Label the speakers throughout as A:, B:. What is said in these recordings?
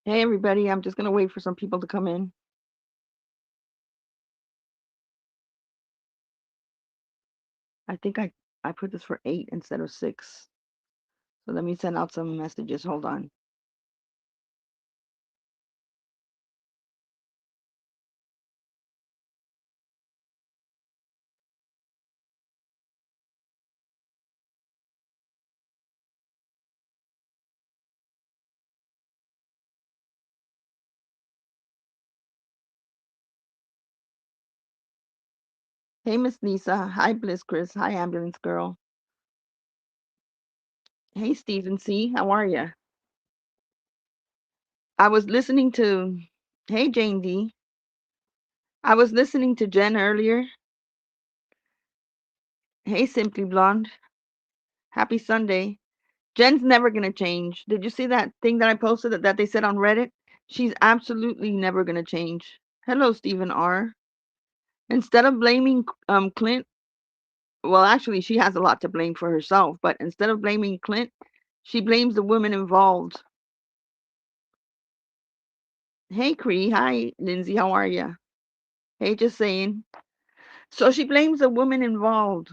A: Hey everybody, I'm just gonna wait for some people to come in. I think I put this for 8 instead of 6. So let me send out some messages. Hold on. Hey Miss Lisa. Hi Bliss Chris. Hi Ambulance Girl. Hey Stephen C. How are you? I was listening to Hey Jane D. I was listening to Jen earlier. Hey Simply Blonde. Happy Sunday. Jen's never gonna change. Did you see that thing that I posted that they said on Reddit? She's absolutely never gonna change. Hello, Stephen R. Instead of blaming Clint, well, actually, she has a lot to blame for herself, but instead of blaming Clint, she blames the women involved. Hey, Cree. Hi, Lindsay. How are you? Hey, just saying. So she blames the woman involved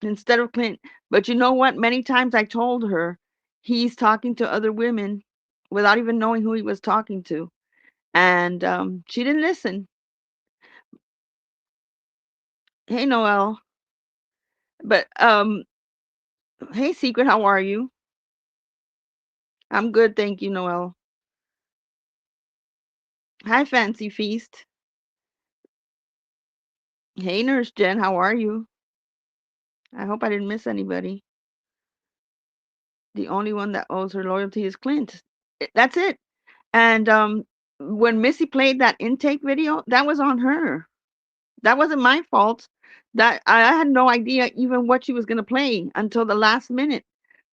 A: instead of Clint. But you know what? Many times I told her he's talking to other women without even knowing who he was talking to. And she didn't listen. Hey, Noel. But hey, Secret. How are you? I'm good. Thank you, Noel. Hi, Fancy Feast. Hey, Nurse Jen. How are you? I hope I didn't miss anybody. The only one that owes her loyalty is Clint. That's it. And when Missy played that intake video, that was on her. That wasn't my fault. That I had no idea even what she was going to play until the last minute.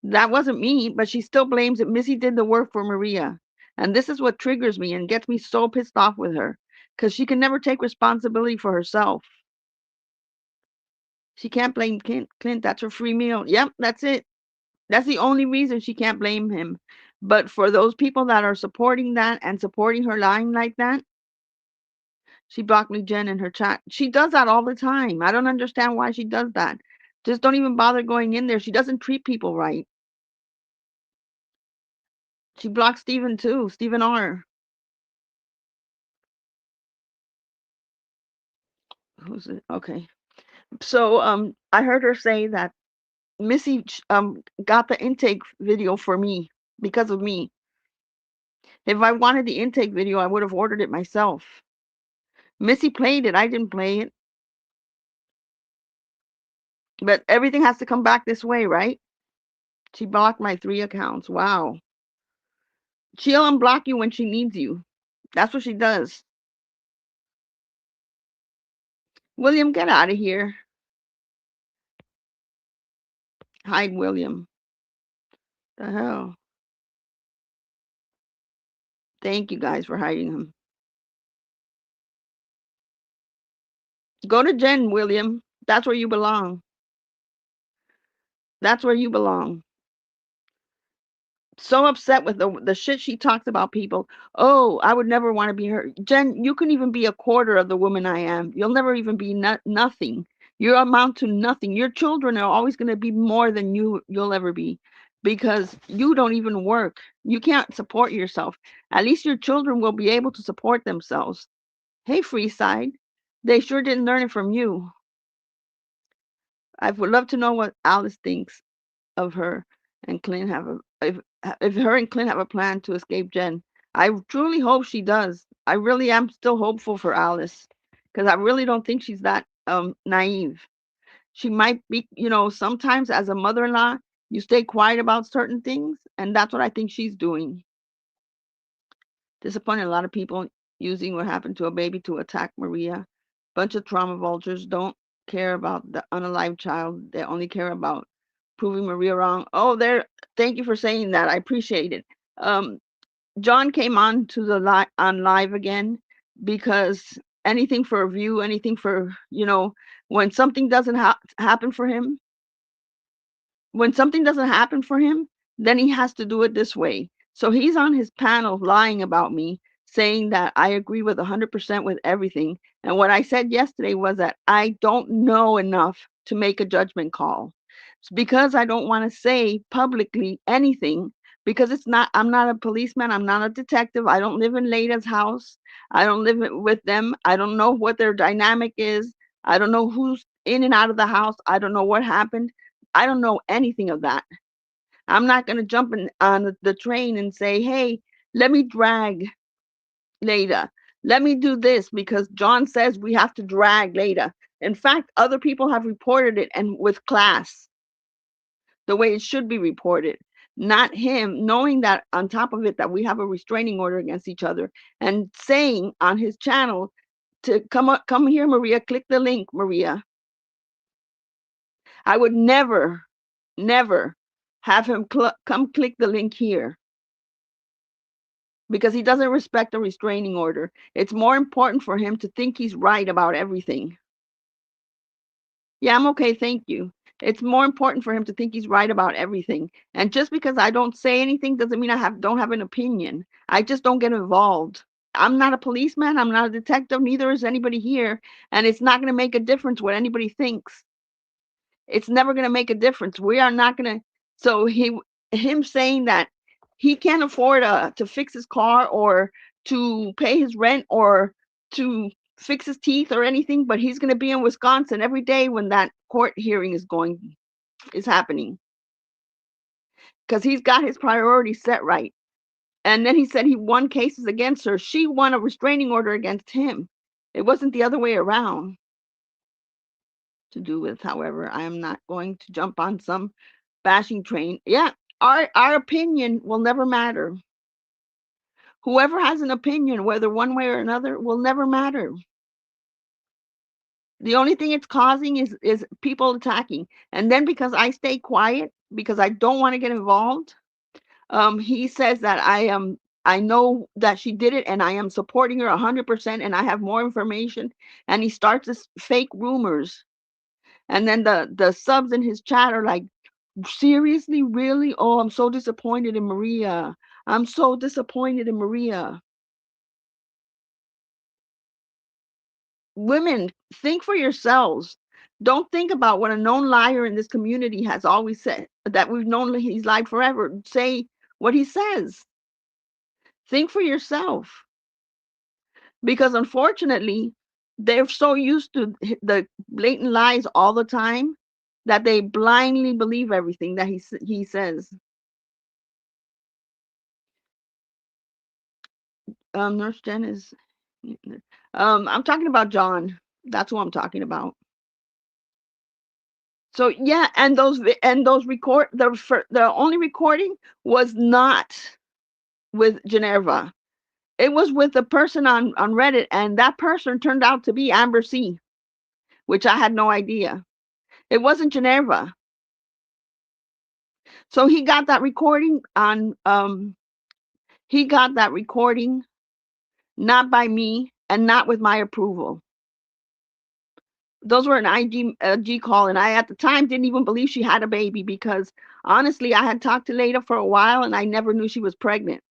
A: That wasn't me, but she still blames it. Missy did the work for Maria. And this is what triggers me and gets me so pissed off with her because she can never take responsibility for herself. She can't blame Clint. That's her free meal. Yep, that's it. That's the only reason she can't blame him. But for those people that are supporting that and supporting her lying like that, she blocked me, Jen, in her chat. She does that all the time. I don't understand why she does that. Just don't even bother going in there. She doesn't treat people right. She blocked Steven too, Steven R. Who's it? Okay. So I heard her say that Missy got the intake video for me because of me. If I wanted the intake video, I would have ordered it myself. Missy played it. I didn't play it. But everything has to come back this way, right? She blocked my 3 accounts. Wow. She'll unblock you when she needs you. That's what she does. William, get out of here. Hide William. The hell. Thank you guys for hiding him. Go to Jen, William. That's where you belong. That's where you belong. So upset with the shit she talks about people. Oh, I would never want to be her. Jen, you can even be a quarter of the woman I am. You'll never even be nothing. You amount to nothing. Your children are always going to be more than you'll ever be because you don't even work. You can't support yourself. At least your children will be able to support themselves. Hey, Freeside. They sure didn't learn it from you. I would love to know what Alice thinks of her and Clint have a if her and Clint have a plan to escape Jen. I truly hope she does. I really am still hopeful for Alice because I really don't think she's that naive. She might be, sometimes as a mother-in-law, you stay quiet about certain things, and that's what I think she's doing. Disappointing a lot of people using what happened to a baby to attack Maria. Bunch of trauma vultures don't care about the unalived child. They only care about proving Maria wrong. Oh, there. Thank you for saying that. I appreciate it. Um, John came on to the on live again because anything for a view, anything for when something doesn't happen for him, when something doesn't happen for him, then he has to do it this way. So he's on his panel lying about me, saying that I agree with 100% with everything. And what I said yesterday was that I don't know enough to make a judgment call. It's because I don't want to say publicly anything because I'm not a policeman, I'm not a detective, I don't live in Leda's house, I don't live with them, I don't know what their dynamic is, I don't know who's in and out of the house, I don't know what happened, I don't know anything of that. I'm not going to jump on the train and say, hey, let me drag Leda. Let me do this because John says we have to drag Leda. In fact, other people have reported it and with class, the way it should be reported. Not him, knowing that on top of it that we have a restraining order against each other and saying on his channel to come here, Maria, click the link, Maria. I would never, never have him come click the link here because he doesn't respect a restraining order. It's more important for him to think he's right about everything. Yeah, I'm okay, thank you. It's more important for him to think he's right about everything. And just because I don't say anything doesn't mean I don't have an opinion. I just don't get involved. I'm not a policeman, I'm not a detective, neither is anybody here, and it's not going to make a difference what anybody thinks. It's never going to make a difference. We are not going to. So him saying that he can't afford to fix his car or to pay his rent or to fix his teeth or anything, but he's going to be in Wisconsin every day when that court hearing is happening because he's got his priorities set right. And then he said he won cases against her. She won a restraining order against him. It wasn't the other way around. To do with, however, I am not going to jump on some bashing train. Yeah, our opinion will never matter. Whoever has an opinion, whether one way or another, will never matter. The only thing it's causing is people attacking. And then because I stay quiet, because I don't want to get involved, he says that I know that she did it and I am supporting her 100% and I have more information. And he starts this fake rumors. And then the subs in his chat are like, seriously, really? Oh, I'm so disappointed in Maria. I'm so disappointed in Maria. Women, think for yourselves. Don't think about what a known liar in this community has always said, that we've known he's lied forever. Say what he says. Think for yourself. Because unfortunately, they're so used to the blatant lies all the time that they blindly believe everything that he says. Nurse Jen is. I'm talking about John. That's who I'm talking about. So yeah, and those record the only recording was not with Geneva. It was with a person on Reddit, and that person turned out to be Amber C, which I had no idea. It wasn't Geneva. So he got that recording on he got that recording not by me and not with my approval. Those were an IG call, and I at the time didn't even believe she had a baby because honestly, I had talked to Leda for a while and I never knew she was pregnant.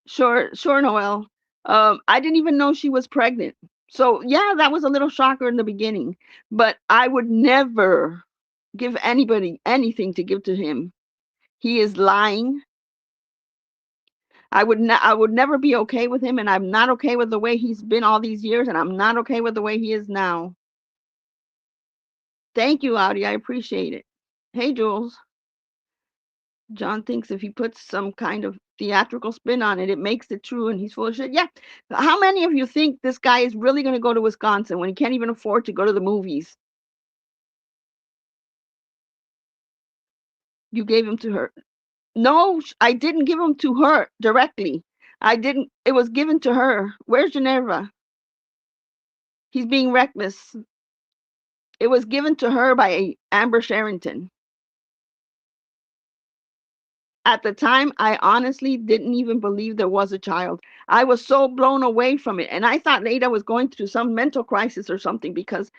A: Sure, sure, Noel. I didn't even know she was pregnant. So yeah, that was a little shocker in the beginning, but I would never give anybody anything to give to him. He is lying. I would never be okay with him, and I'm not okay with the way he's been all these years, and I'm not okay with the way he is now. Thank you, Audie. I appreciate it. Hey, Jules. John thinks if he puts some kind of theatrical spin on it, it makes it true and he's full of shit. Yeah. How many of you think this guy is really going to go to Wisconsin when he can't even afford to go to the movies? You gave him to her. No, I didn't give him to her directly. I didn't. It was given to her. Where's Geneva? He's being reckless. It was given to her by Amber Sherrington. At the time, I honestly didn't even believe there was a child. I was so blown away from it. And I thought Leda was going through some mental crisis or something because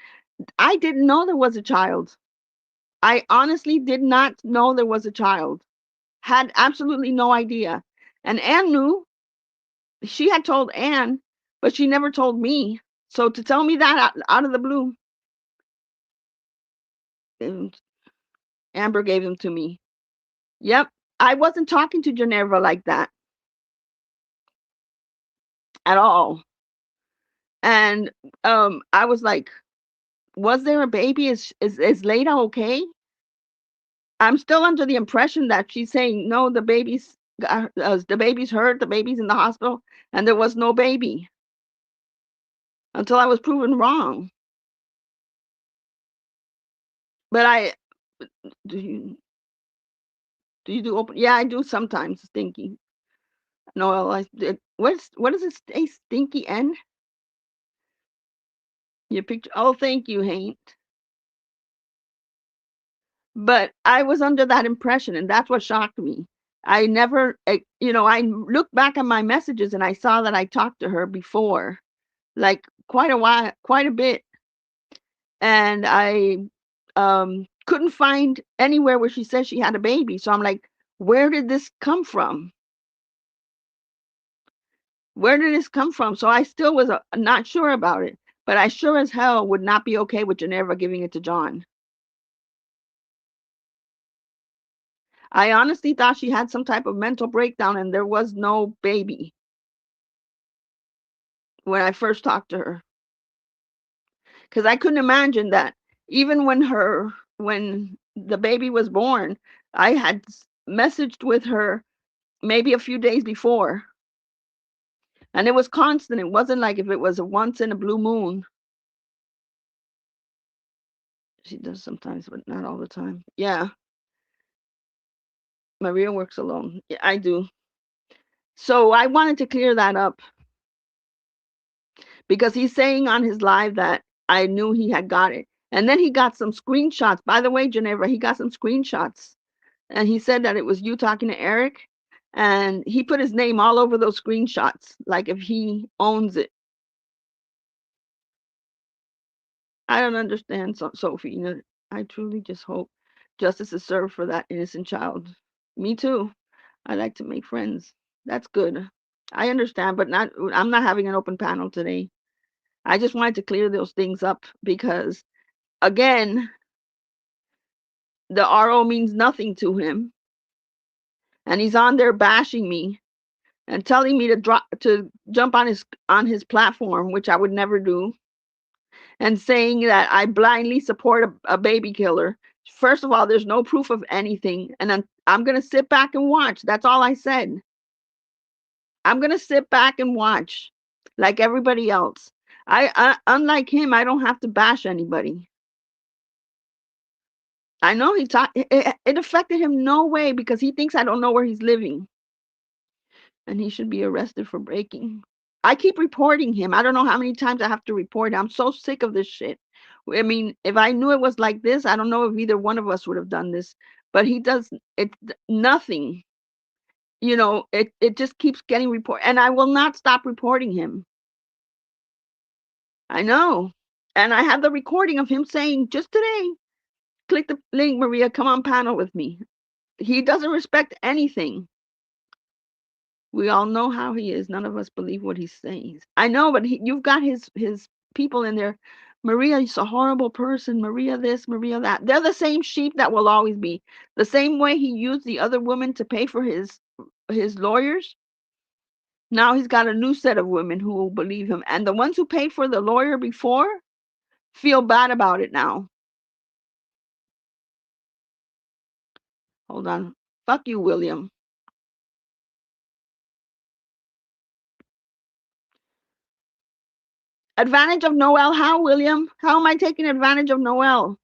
A: I didn't know there was a child. I honestly did not know there was a child. had absolutely no idea. And Anne knew. She had told Anne, but she never told me. So to tell me that out of the blue, and Amber gave them to me. Yep. I wasn't talking to Geneva like that at all. And I was like, was there a baby? Is Leda okay? I'm still under the impression that she's saying no, the baby's hurt, the baby's in the hospital, and there was no baby until I was proven wrong. But I do you do you do open? Yeah, I do sometimes. Stinky. No, I did. What does it say? Stinky N? Your picture. Oh, thank you, Haint. But I was under that impression, and that's what shocked me. I never, I looked back at my messages and I saw that I talked to her before, like quite a while, quite a bit, and I couldn't find anywhere where she said she had a baby. So I'm like, where did this come from? Where did this come from? So I still was not sure about it, but I sure as hell would not be okay with Geneva giving it to John. I honestly thought she had some type of mental breakdown and there was no baby when I first talked to her. Because I couldn't imagine that even when the baby was born, I had messaged with her maybe a few days before. And it was constant. It wasn't like if it was a once in a blue moon. She does sometimes, but not all the time. Yeah, Maria works alone. Yeah, I do. So I wanted to clear that up because he's saying on his live that I knew he had got it. And then he got some screenshots. By the way, Geneva, he got some screenshots. And he said that it was you talking to Eric. And he put his name all over those screenshots, like if he owns it. I don't understand, Sophie. I truly just hope justice is served for that innocent child. Me too. I like to make friends. That's good. I understand, but not. I'm not having an open panel today. I just wanted to clear those things up because, again, the RO means nothing to him, and he's on there bashing me and telling me to jump on his platform, which I would never do, and saying that I blindly support a baby killer. First of all, there's no proof of anything, and I'm gonna sit back and watch. That's all I said. I'm gonna sit back and watch, like everybody else. Unlike him, I don't have to bash anybody. I know it affected him no way because he thinks I don't know where he's living, and he should be arrested for breaking. I keep reporting him. I don't know how many times I have to report him. I'm so sick of this shit. I mean, if I knew it was like this, I don't know if either one of us would have done this. But he does it nothing. It just keeps getting reported, and I will not stop reporting him. I know. And I have the recording of him saying just today, click the link, Maria, come on panel with me. He doesn't respect anything. We all know how he is. None of us believe what he's saying. I know, but you've got his people in there. Maria is a horrible person. Maria this, Maria that. They're the same sheep that will always be. The same way he used the other woman to pay for his lawyers. Now he's got a new set of women who will believe him. And the ones who paid for the lawyer before feel bad about it now. Hold on. Fuck you, William. Advantage of Noel? How, William? How am I taking advantage of Noel?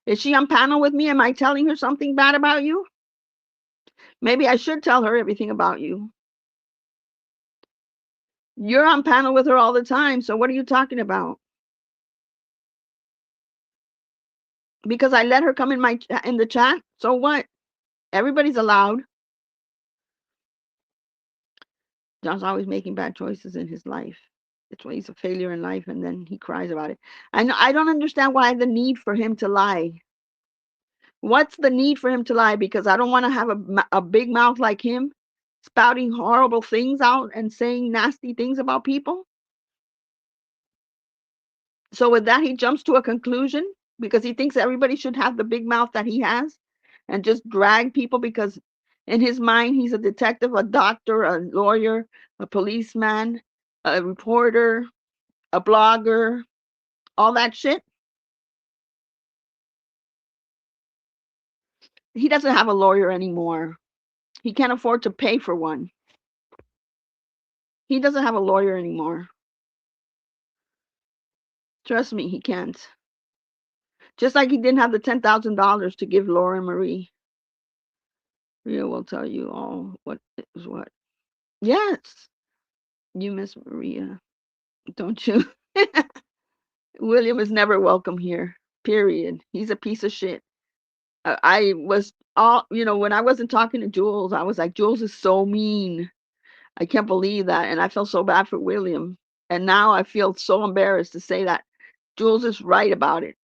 A: Is she on panel with me? Am I telling her something bad about you? Maybe I should tell her everything about you. You're on panel with her all the time, so what are you talking about? Because I let her come in the chat. So what? Everybody's allowed. John's always making bad choices in his life. That's why he's a failure in life, and then he cries about it. I don't understand why the need for him to lie What's the need for him to lie? Because I don't want to have a big mouth like him, spouting horrible things out and saying nasty things about people. So with that, he jumps to a conclusion because he thinks everybody should have the big mouth that he has and just drag people because in his mind, he's a detective, a doctor, a lawyer, a policeman, a reporter, a blogger, all that shit. He doesn't have a lawyer anymore. He can't afford to pay for one. He doesn't have a lawyer anymore. Trust me, he can't. Just like he didn't have the $10,000 to give Laura Marie. Maria will tell you all what is what. Yes, you miss Maria, don't you? William is never welcome here. Period. He's a piece of shit. I was all, when I wasn't talking to Jules, I was like, Jules is so mean. I can't believe that. And I felt so bad for William. And now I feel so embarrassed to say that Jules is right about it.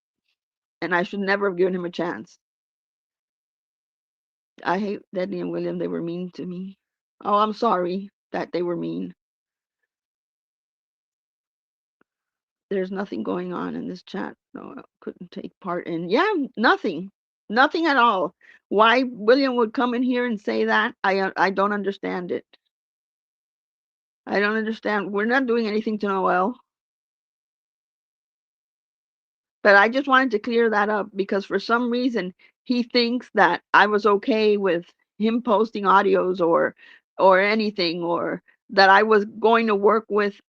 A: And I should never have given him a chance. I hate Debbie and William. They were mean to me. Oh, I'm sorry that they were mean. There's nothing going on in this chat. No, I couldn't take part in. Yeah, nothing. Nothing at all. Why William would come in here and say that, I don't understand it. I don't understand. We're not doing anything to Noel. But I just wanted to clear that up because for some reason he thinks that I was okay with him posting audios or anything, or that I was going to work with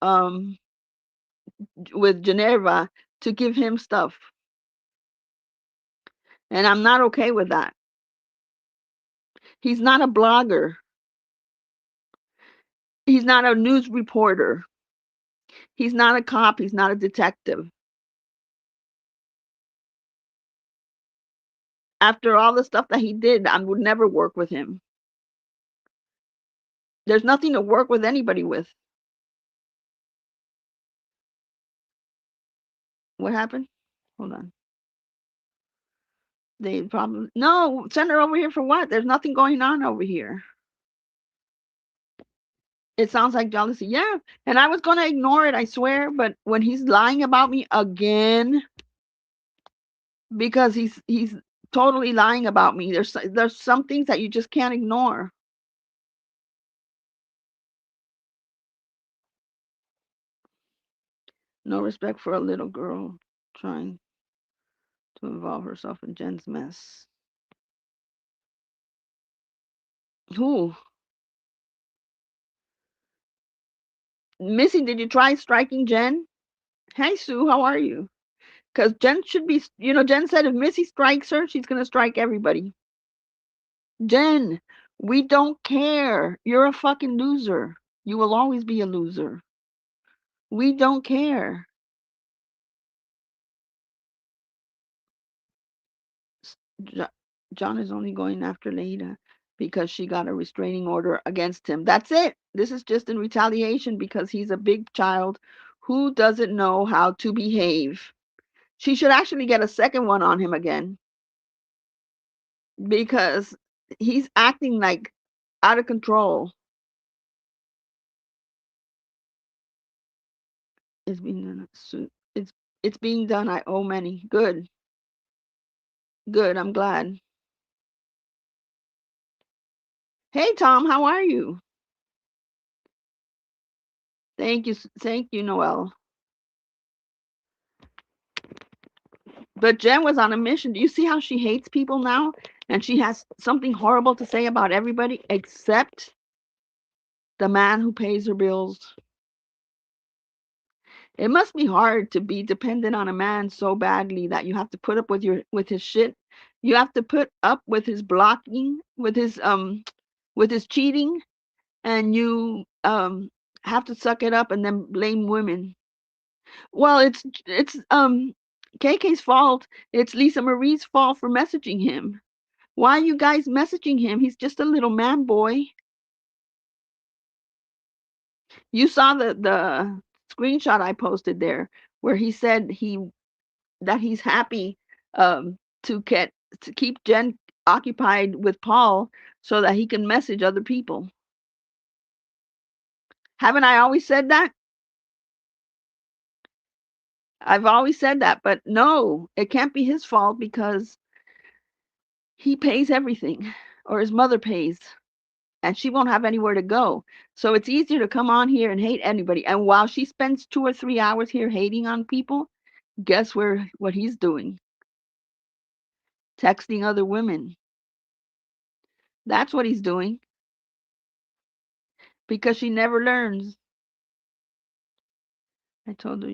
A: Geneva to give him stuff. And I'm not okay with that. He's not a blogger. He's not a news reporter. He's not a cop. He's not a detective. After all the stuff that he did, I would never work with him. There's nothing to work with anybody with. What happened? Hold on. They probably no, send her over here for what? There's nothing going on over here. It sounds like jealousy. Yeah. And I was gonna ignore it, I swear, but when he's lying about me again, because he's totally lying about me. There's some things that you just can't ignore. No respect for a little girl trying to involve herself in Jen's mess. Who? Missy, did you try striking Jen? Hey Sue, how are you? Because Jen should be, Jen said if Missy strikes her, she's gonna strike everybody. Jen, we don't care. You're a fucking loser. You will always be a loser. We don't care. Jo- John is only going after Leda because she got a restraining order against him. That's it. This is just in retaliation because he's a big child who doesn't know how to behave. She should actually get a second one on him again because he's acting like out of control. It's being done. It's being done. I owe many. Good, good. I'm glad. Hey Tom, how are you? Thank you, Noel. But Jen was on a mission. Do you see how she hates people now? And she has something horrible to say about everybody except the man who pays her bills. It must be hard to be dependent on a man so badly that you have to put up with his shit. You have to put up with his blocking, with his cheating, and you have to suck it up and then blame women. Well, it's KK's fault. It's Lisa Marie's fault for messaging him. Why are you guys messaging him? He's just a little man boy. You saw the screenshot I posted there where he said he's happy to to keep Jen occupied with Paul so that he can message other people. Haven't I always said that? I've always said that, but no, it can't be his fault because he pays everything, or his mother pays, and she won't have anywhere to go. So it's easier to come on here and hate anybody. And while she spends 2 or 3 hours here hating on people, guess what he's doing? Texting other women. That's what he's doing because she never learns. I told her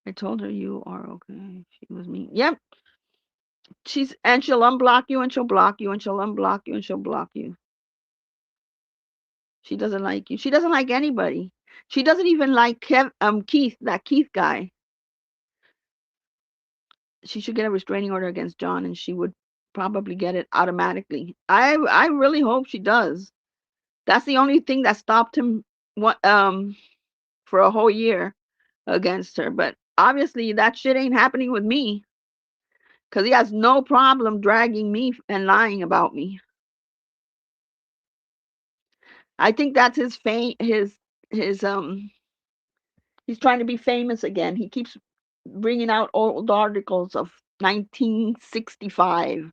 A: I told her you are okay. She was mean. Yep. She'll unblock you and she'll block you and she'll unblock you and she'll block you. She doesn't like you. She doesn't like anybody. She doesn't even like Keith, that Keith guy. She should get a restraining order against John, and she would probably get it automatically. I really hope she does. That's the only thing that stopped him what for a whole year against her. But obviously that shit ain't happening with me because he has no problem dragging me and lying about me. I think that's his fame. His he's trying to be famous again. He keeps bringing out old articles of 1965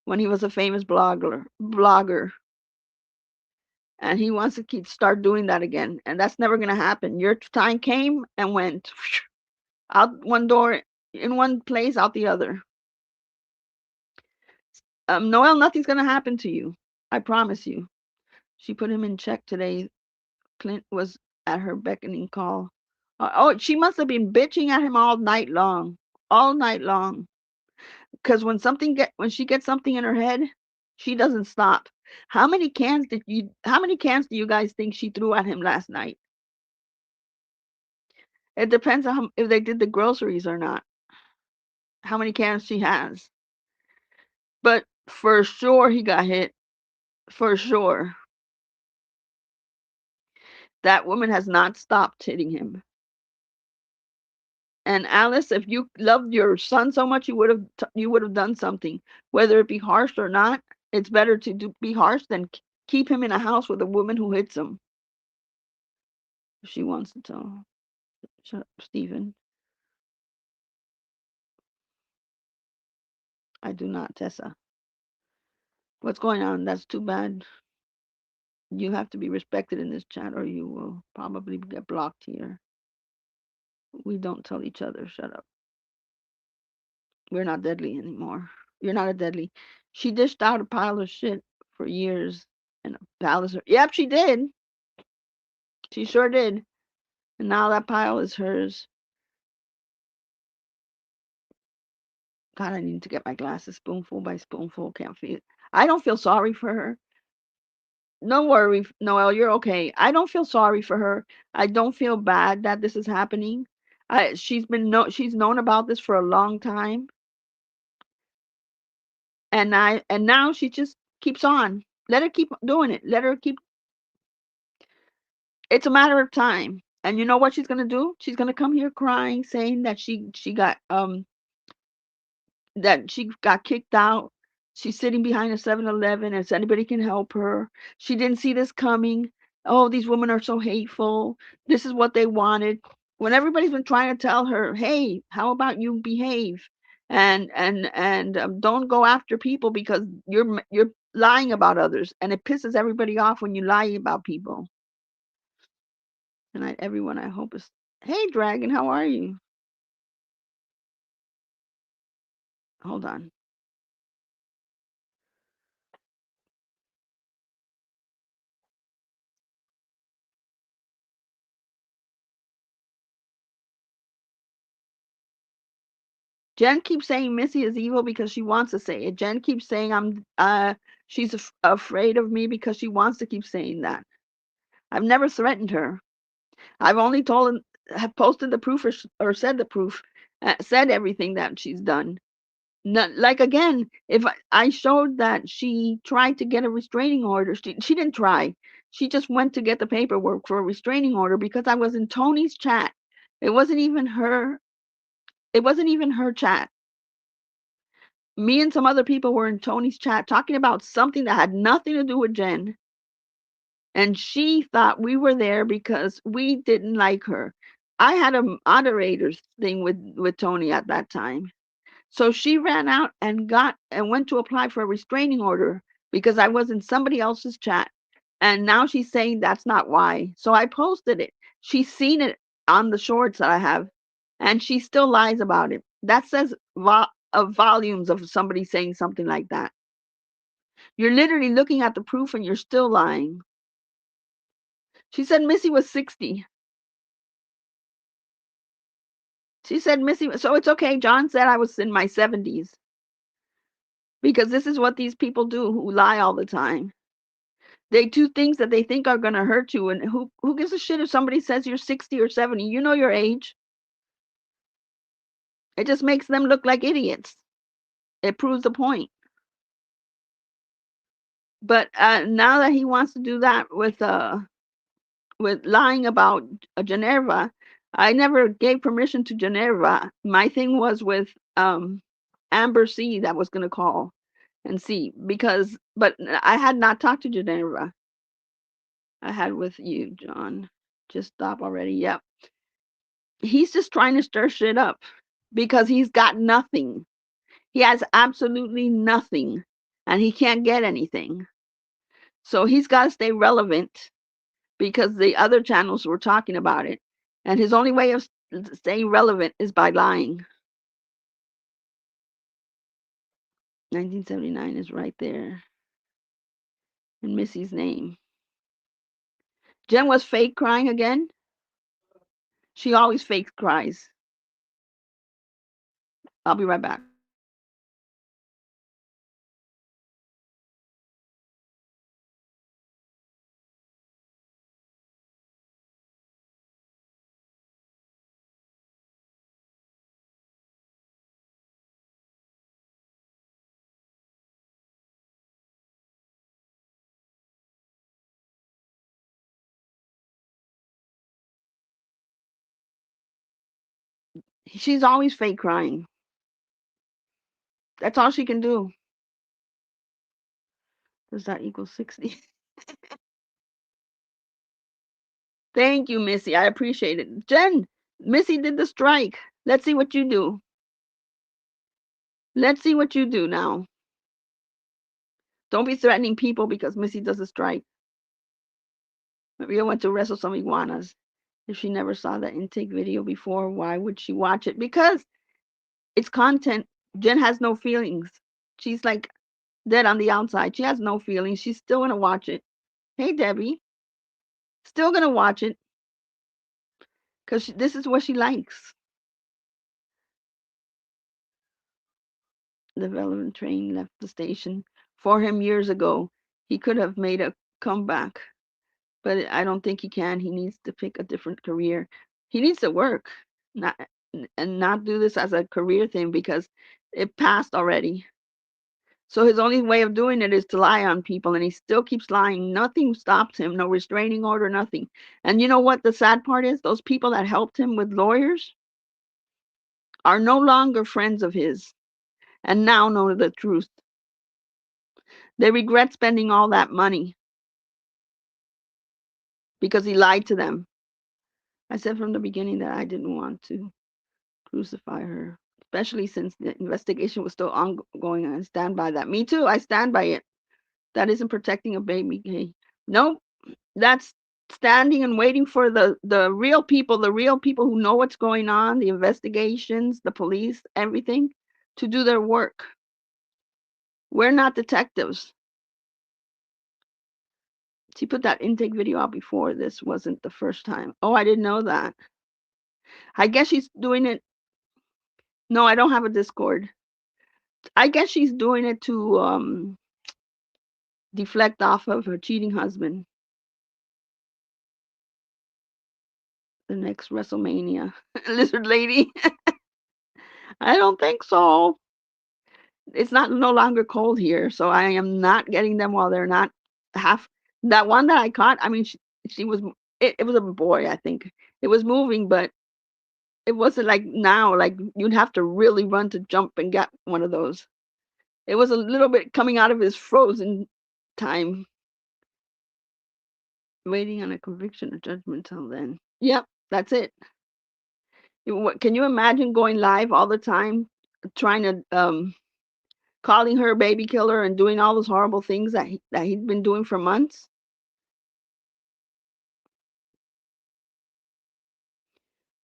A: when he was a famous blogger, and he wants to keep start doing that again, and that's never going to happen. Your time came and went out one door, in one place, out the other. Noel, nothing's going to happen to you. I promise you. She put him in check today. Clint was at her beckoning call. Oh, she must have been bitching at him all night long. All night long. Because when she gets something in her head, she doesn't stop. How many cans do you guys think she threw at him last night? It depends on if they did the groceries or not. How many cans she has. But for sure he got hit. For sure. That woman has not stopped hitting him. And Alice, if you loved your son so much, you would have done something, whether it be harsh or not. It's better to be harsh than keep him in a house with a woman who hits him. If she wants to tell. Shut up, Stephen. I do not, Tessa. What's going on? That's too bad. You have to be respected in this chat, or you will probably get blocked here. We don't tell each other. Shut up. We're not deadly anymore. You're not a deadly. She dished out a pile of shit for years and a palace. Yep, she did. She sure did. And now that pile is hers. God, I need to get my glasses spoonful by spoonful. Can't feel it. I don't feel sorry for her. No worry, Noel, you're okay. I don't feel sorry for her. I don't feel bad that this is happening. She's known about this for a long time, and now she just keeps on. Let her keep doing it. Let her keep. It's a matter of time. And you know what she's gonna do? She's gonna come here crying, saying that she got kicked out. She's sitting behind a 7-Eleven, and if anybody can help her. She didn't see this coming. Oh, these women are so hateful. This is what they wanted. When everybody's been trying to tell her, hey, how about you behave and don't go after people because you're lying about others, and it pisses everybody off when you lie about people. And everyone I hope is, hey, Dragon, how are you? Hold on. Jen keeps saying Missy is evil because she wants to say it. Jen keeps saying she's afraid of me because she wants to keep saying that. I've never threatened her. I've only have posted the proof or said the proof, said everything that she's done. Not, like again, if I showed that she tried to get a restraining order, she didn't try. She just went to get the paperwork for a restraining order because I was in Tony's chat. It wasn't even her. It wasn't even her chat. Me and some other people were in Tony's chat talking about something that had nothing to do with Jen, and she thought we were there because we didn't like her. I had a moderator's thing with Tony at that time. So she ran out and got and went to apply for a restraining order because I was in somebody else's chat. And now she's saying that's not why. So I posted it. She's seen it on the shorts that I have, and she still lies about it. That says of volumes of somebody saying something like that. You're literally looking at the proof and you're still lying. She said Missy was 60. She said Missy, so it's okay. John said I was in my 70s because this is what these people do who lie all the time. They do things that they think are going to hurt you, and who gives a shit if somebody says you're 60 or 70? You know your age. It just makes them look like idiots. It proves the point. But now that he wants to do that with lying about Geneva, I never gave permission to Geneva. My thing was with Amber C that was going to call and see because, but I had not talked to Geneva. I had with you, John. Just stop already. Yep. He's just trying to stir shit up because he's got nothing. He has absolutely nothing and he can't get anything. So he's got to stay relevant because the other channels were talking about it. And his only way of staying relevant is by lying. 1979 is right there in Missy's name. Jen was fake crying again. She always fake cries. I'll be right back. She's always fake crying. That's all she can do. Does that equal 60? Thank you, Missy. I appreciate it. Jen, Missy did the strike. Let's see what you do. Let's see what you do now. Don't be threatening people because Missy does a strike. Maria went to wrestle some iguanas. If she never saw the intake video before, why would she watch it? Because it's content. Jen has no feelings. She's like dead on the outside. She has no feelings. She's still going to watch it. Hey, Debbie. Still going to watch it because this is what she likes. The Velvet train left the station for him years ago. He could have made a comeback, but I don't think he can. He needs to pick a different career. He needs to work, not and not do this as a career thing because it passed already. So his only way of doing it is to lie on people, and he still keeps lying. Nothing stops him, no restraining order, nothing. And you know what the sad part is? Those people that helped him with lawyers are no longer friends of his and now know the truth. They regret spending all that money because he lied to them. I said from the beginning that I didn't want to crucify her, especially since the investigation was still ongoing. I stand by that. Me too. I stand by it. That isn't protecting a baby. Hey, nope. That's standing and waiting for the real people who know what's going on, the investigations, the police, everything, to do their work. We're not detectives. She put that intake video out before. This wasn't the first time. Oh, I didn't know that. I guess she's doing it. No, I don't have a Discord. I guess she's doing it to deflect off of her cheating husband. The next WrestleMania. Lizard lady. I don't think so. It's not no longer cold here, so I am not getting them while they're not half. That one that I caught, I mean, she was, it was a boy, I think. It was moving, but it wasn't like now, like you'd have to really run to jump and get one of those. It was a little bit coming out of his frozen time, waiting on a conviction or judgment till then. Yep, that's it. Can you imagine going live all the time, trying to calling her a baby killer and doing all those horrible things that he'd been doing for months?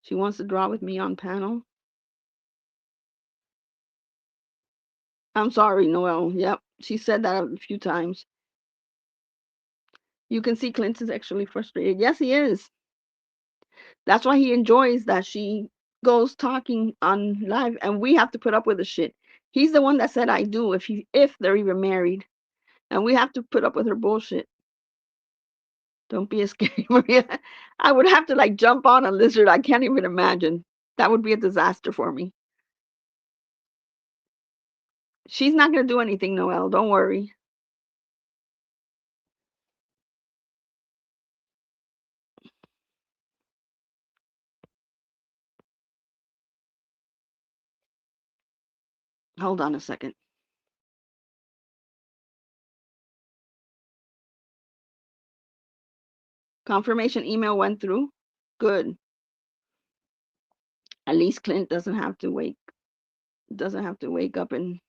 A: She wants to draw with me on panel. I'm sorry, Noel. Yep, she said that a few times. You can see Clint is actually frustrated. Yes, he is. That's why he enjoys that she goes talking on live, and we have to put up with the shit. He's the one that said I do if they're even married, and we have to put up with her bullshit. Don't be a scary Maria. I would have to like jump on a lizard. I can't even imagine. That would be a disaster for me. She's not gonna do anything, Noel. Don't worry. Hold on a second. Confirmation email went through. Good. At least Clint doesn't have to wake up and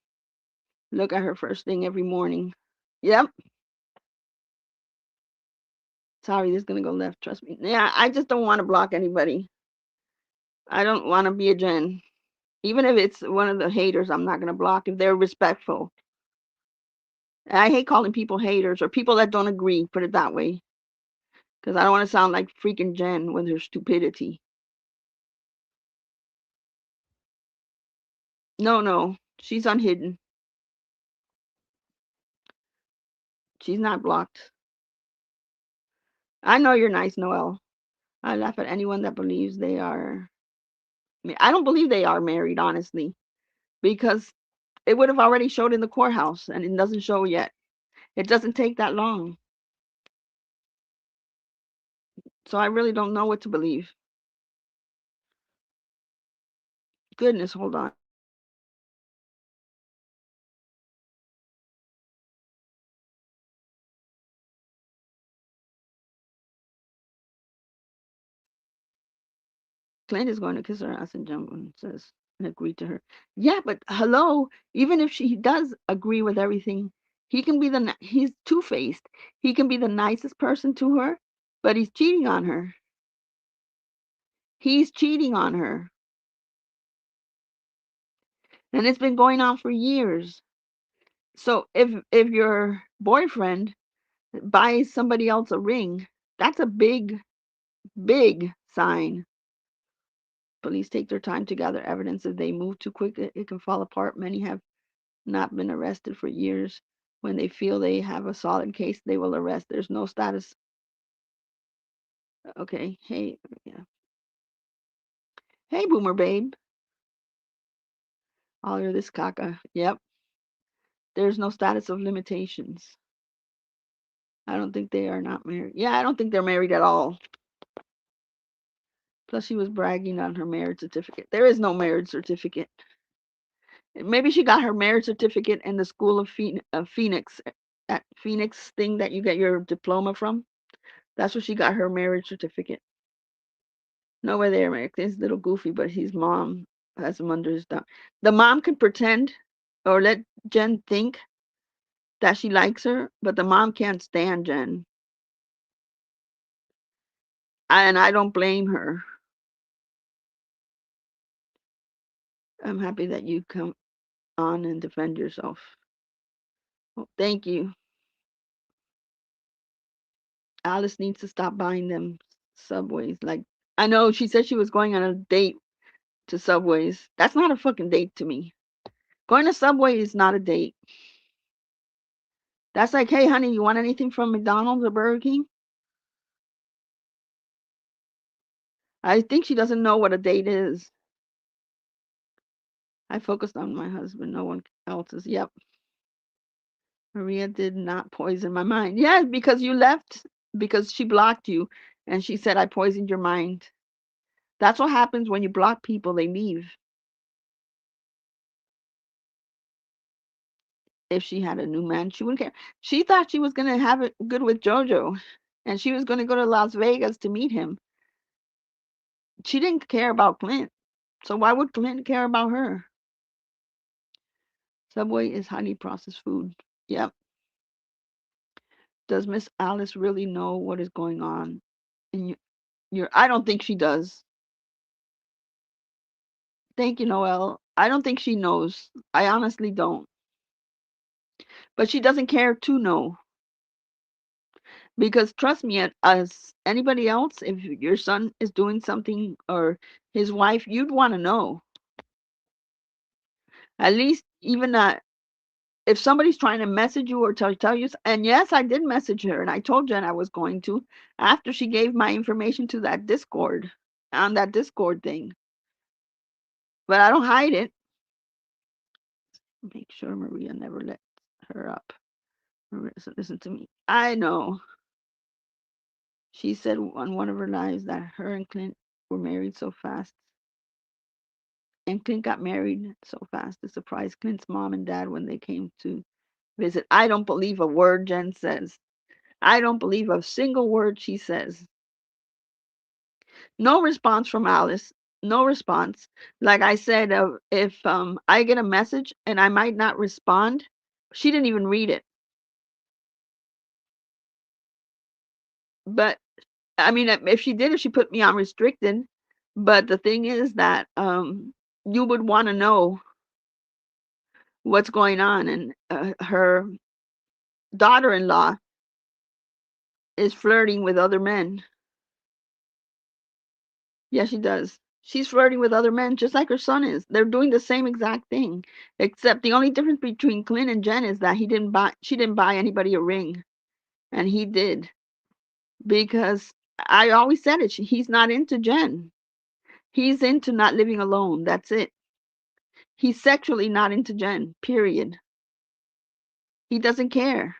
A: look at her first thing every morning. Yep. Sorry, this is gonna go left. Trust me. Yeah, I just don't want to block anybody. I don't want to be a Jen. Even if it's one of the haters, I'm not gonna block if they're respectful. I hate calling people haters or people that don't agree. Put it that way, because I don't want to sound like freaking Jen with her stupidity. No, no, she's unhidden. She's not blocked. I know you're nice, Noel. I laugh at anyone that believes they are. I don't believe they are married, honestly, because it would have already showed in the courthouse, and it doesn't show yet. It doesn't take that long. So I really don't know what to believe. Goodness, hold on. Clint is going to kiss her ass and jump and says and agree to her. Yeah, but hello, even if she does agree with everything, he can be he's two-faced. He can be the nicest person to her, but he's cheating on her. He's cheating on her. And it's been going on for years. So if your boyfriend buys somebody else a ring, that's a big sign. Police take their time to gather evidence. If they move too quick, it can fall apart. Many have not been arrested for years. When they feel they have a solid case, they will arrest. There's no status. Okay. Hey, yeah. Hey, Boomer Babe. All you're this caca. Yep. There's no status of limitations. I don't think they are not married. Yeah, I don't think they're married at all. Plus, she was bragging on her marriage certificate. There is no marriage certificate. Maybe she got her marriage certificate in the school of Phoenix, that Phoenix thing that you get your diploma from. That's where she got her marriage certificate. No way there, Eric. He's a little goofy, but his mom has him under his thumb. The mom can pretend or let Jen think that she likes her, but the mom can't stand Jen. And I don't blame her. I'm happy that you come on and defend yourself. Well, thank you. Alice needs to stop buying them subways. Like, I know she said she was going on a date to Subways. That's not a fucking date to me. Going to Subway is not a date. That's like, hey, honey, you want anything from McDonald's or Burger King? I think she doesn't know what a date is. I focused on my husband, no one else's. Yep. Maria did not poison my mind. Yes, because you left, because she blocked you, and she said, I poisoned your mind. That's what happens when you block people, they leave. if she had a new man. She wouldn't care. She thought she was going to have it good with Jojo, and she was going to go to Las Vegas to meet him. She didn't care about Clint. So why would Clint care about her? Subway is highly processed food. Yep. Does Miss Alice really know what is going on in your I don't think she does. Thank you, Noelle. I don't think she knows. I honestly don't. But she doesn't care to know. Because trust me, as anybody else, if your son is doing something or his wife, you'd want to know. At least even if somebody's trying to message you or tell you, and yes, I did message her, and I told Jen I was going to after she gave my information to that Discord on that Discord thing. But I don't hide it. Make sure Maria never let her up. Maria, listen to me. I know. She said on one of her lives that her and Clint were married so fast. And Clint got married so fast. It surprised Clint's mom and dad when they came to visit. I don't believe a word Jen says. I don't believe a single word she says. No response from Alice. No response. Like I said, if I get a message and I might not respond, she didn't even read it. But I mean, if she did, if she put me on restricted. But the thing is that you would want to know what's going on, and her daughter-in-law is flirting with other men. Yeah, she does. She's flirting with other men just like her son is. They're doing the same exact thing, except the only difference between Clint and Jen is that she didn't buy anybody a ring, and he did. Because I always said it, he's not into Jen. He's into not living alone. That's it. He's sexually not into Jen, period. He doesn't care.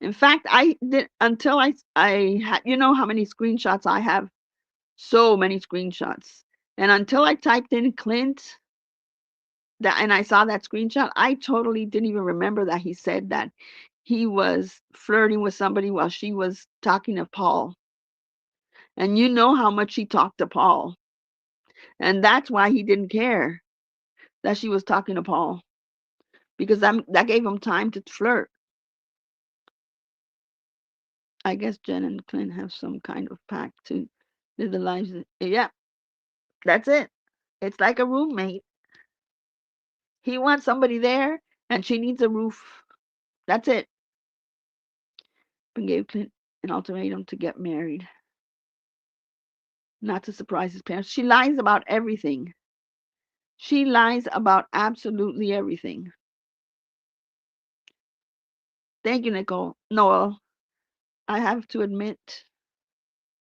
A: In fact, I did until I had, you know how many screenshots I have? So many screenshots. And until I typed in Clint that and I saw that screenshot, I totally didn't even remember that he said that he was flirting with somebody while she was talking to Paul. And you know how much she talked to Paul. And that's why he didn't care that she was talking to Paul because that gave him time to flirt. I guess Jen and Clint have some kind of pact to live the lives. Yeah, that's it. It's like a roommate. He wants somebody there, and she needs a roof. That's it. And gave Clint an ultimatum to get married, not to surprise his parents. She lies about everything. She lies about absolutely everything. Thank you, Nicole. Noel, I have to admit,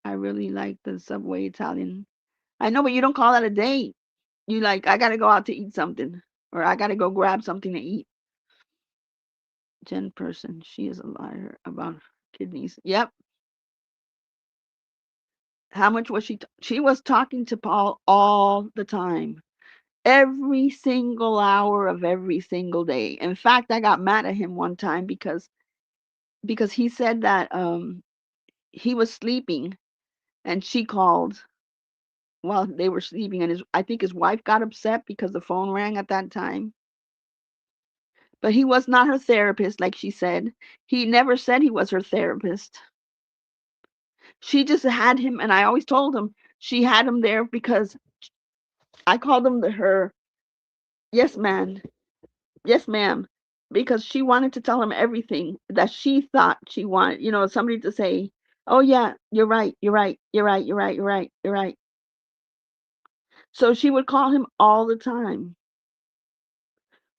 A: I really like the Subway Italian. I know, but you don't call that a date. You like, I gotta go out to eat something, or I gotta go grab something to eat. Jen person, she is a liar about kidneys. Yep. How much was she? She was talking to Paul all the time, every single hour of every single day. In fact, I got mad at him one time because he said that he was sleeping and she called while they were sleeping, and his I think his wife got upset because the phone rang at that time. But he was not her therapist, like she said. He never said he was her therapist. She just had him, and I always told him she had him there because I called him her yes man, yes ma'am, because she wanted to tell him everything that she thought she wanted. You know, somebody to say, "Oh yeah, you're right, you're right, you're right, you're right, you're right, you're right." So she would call him all the time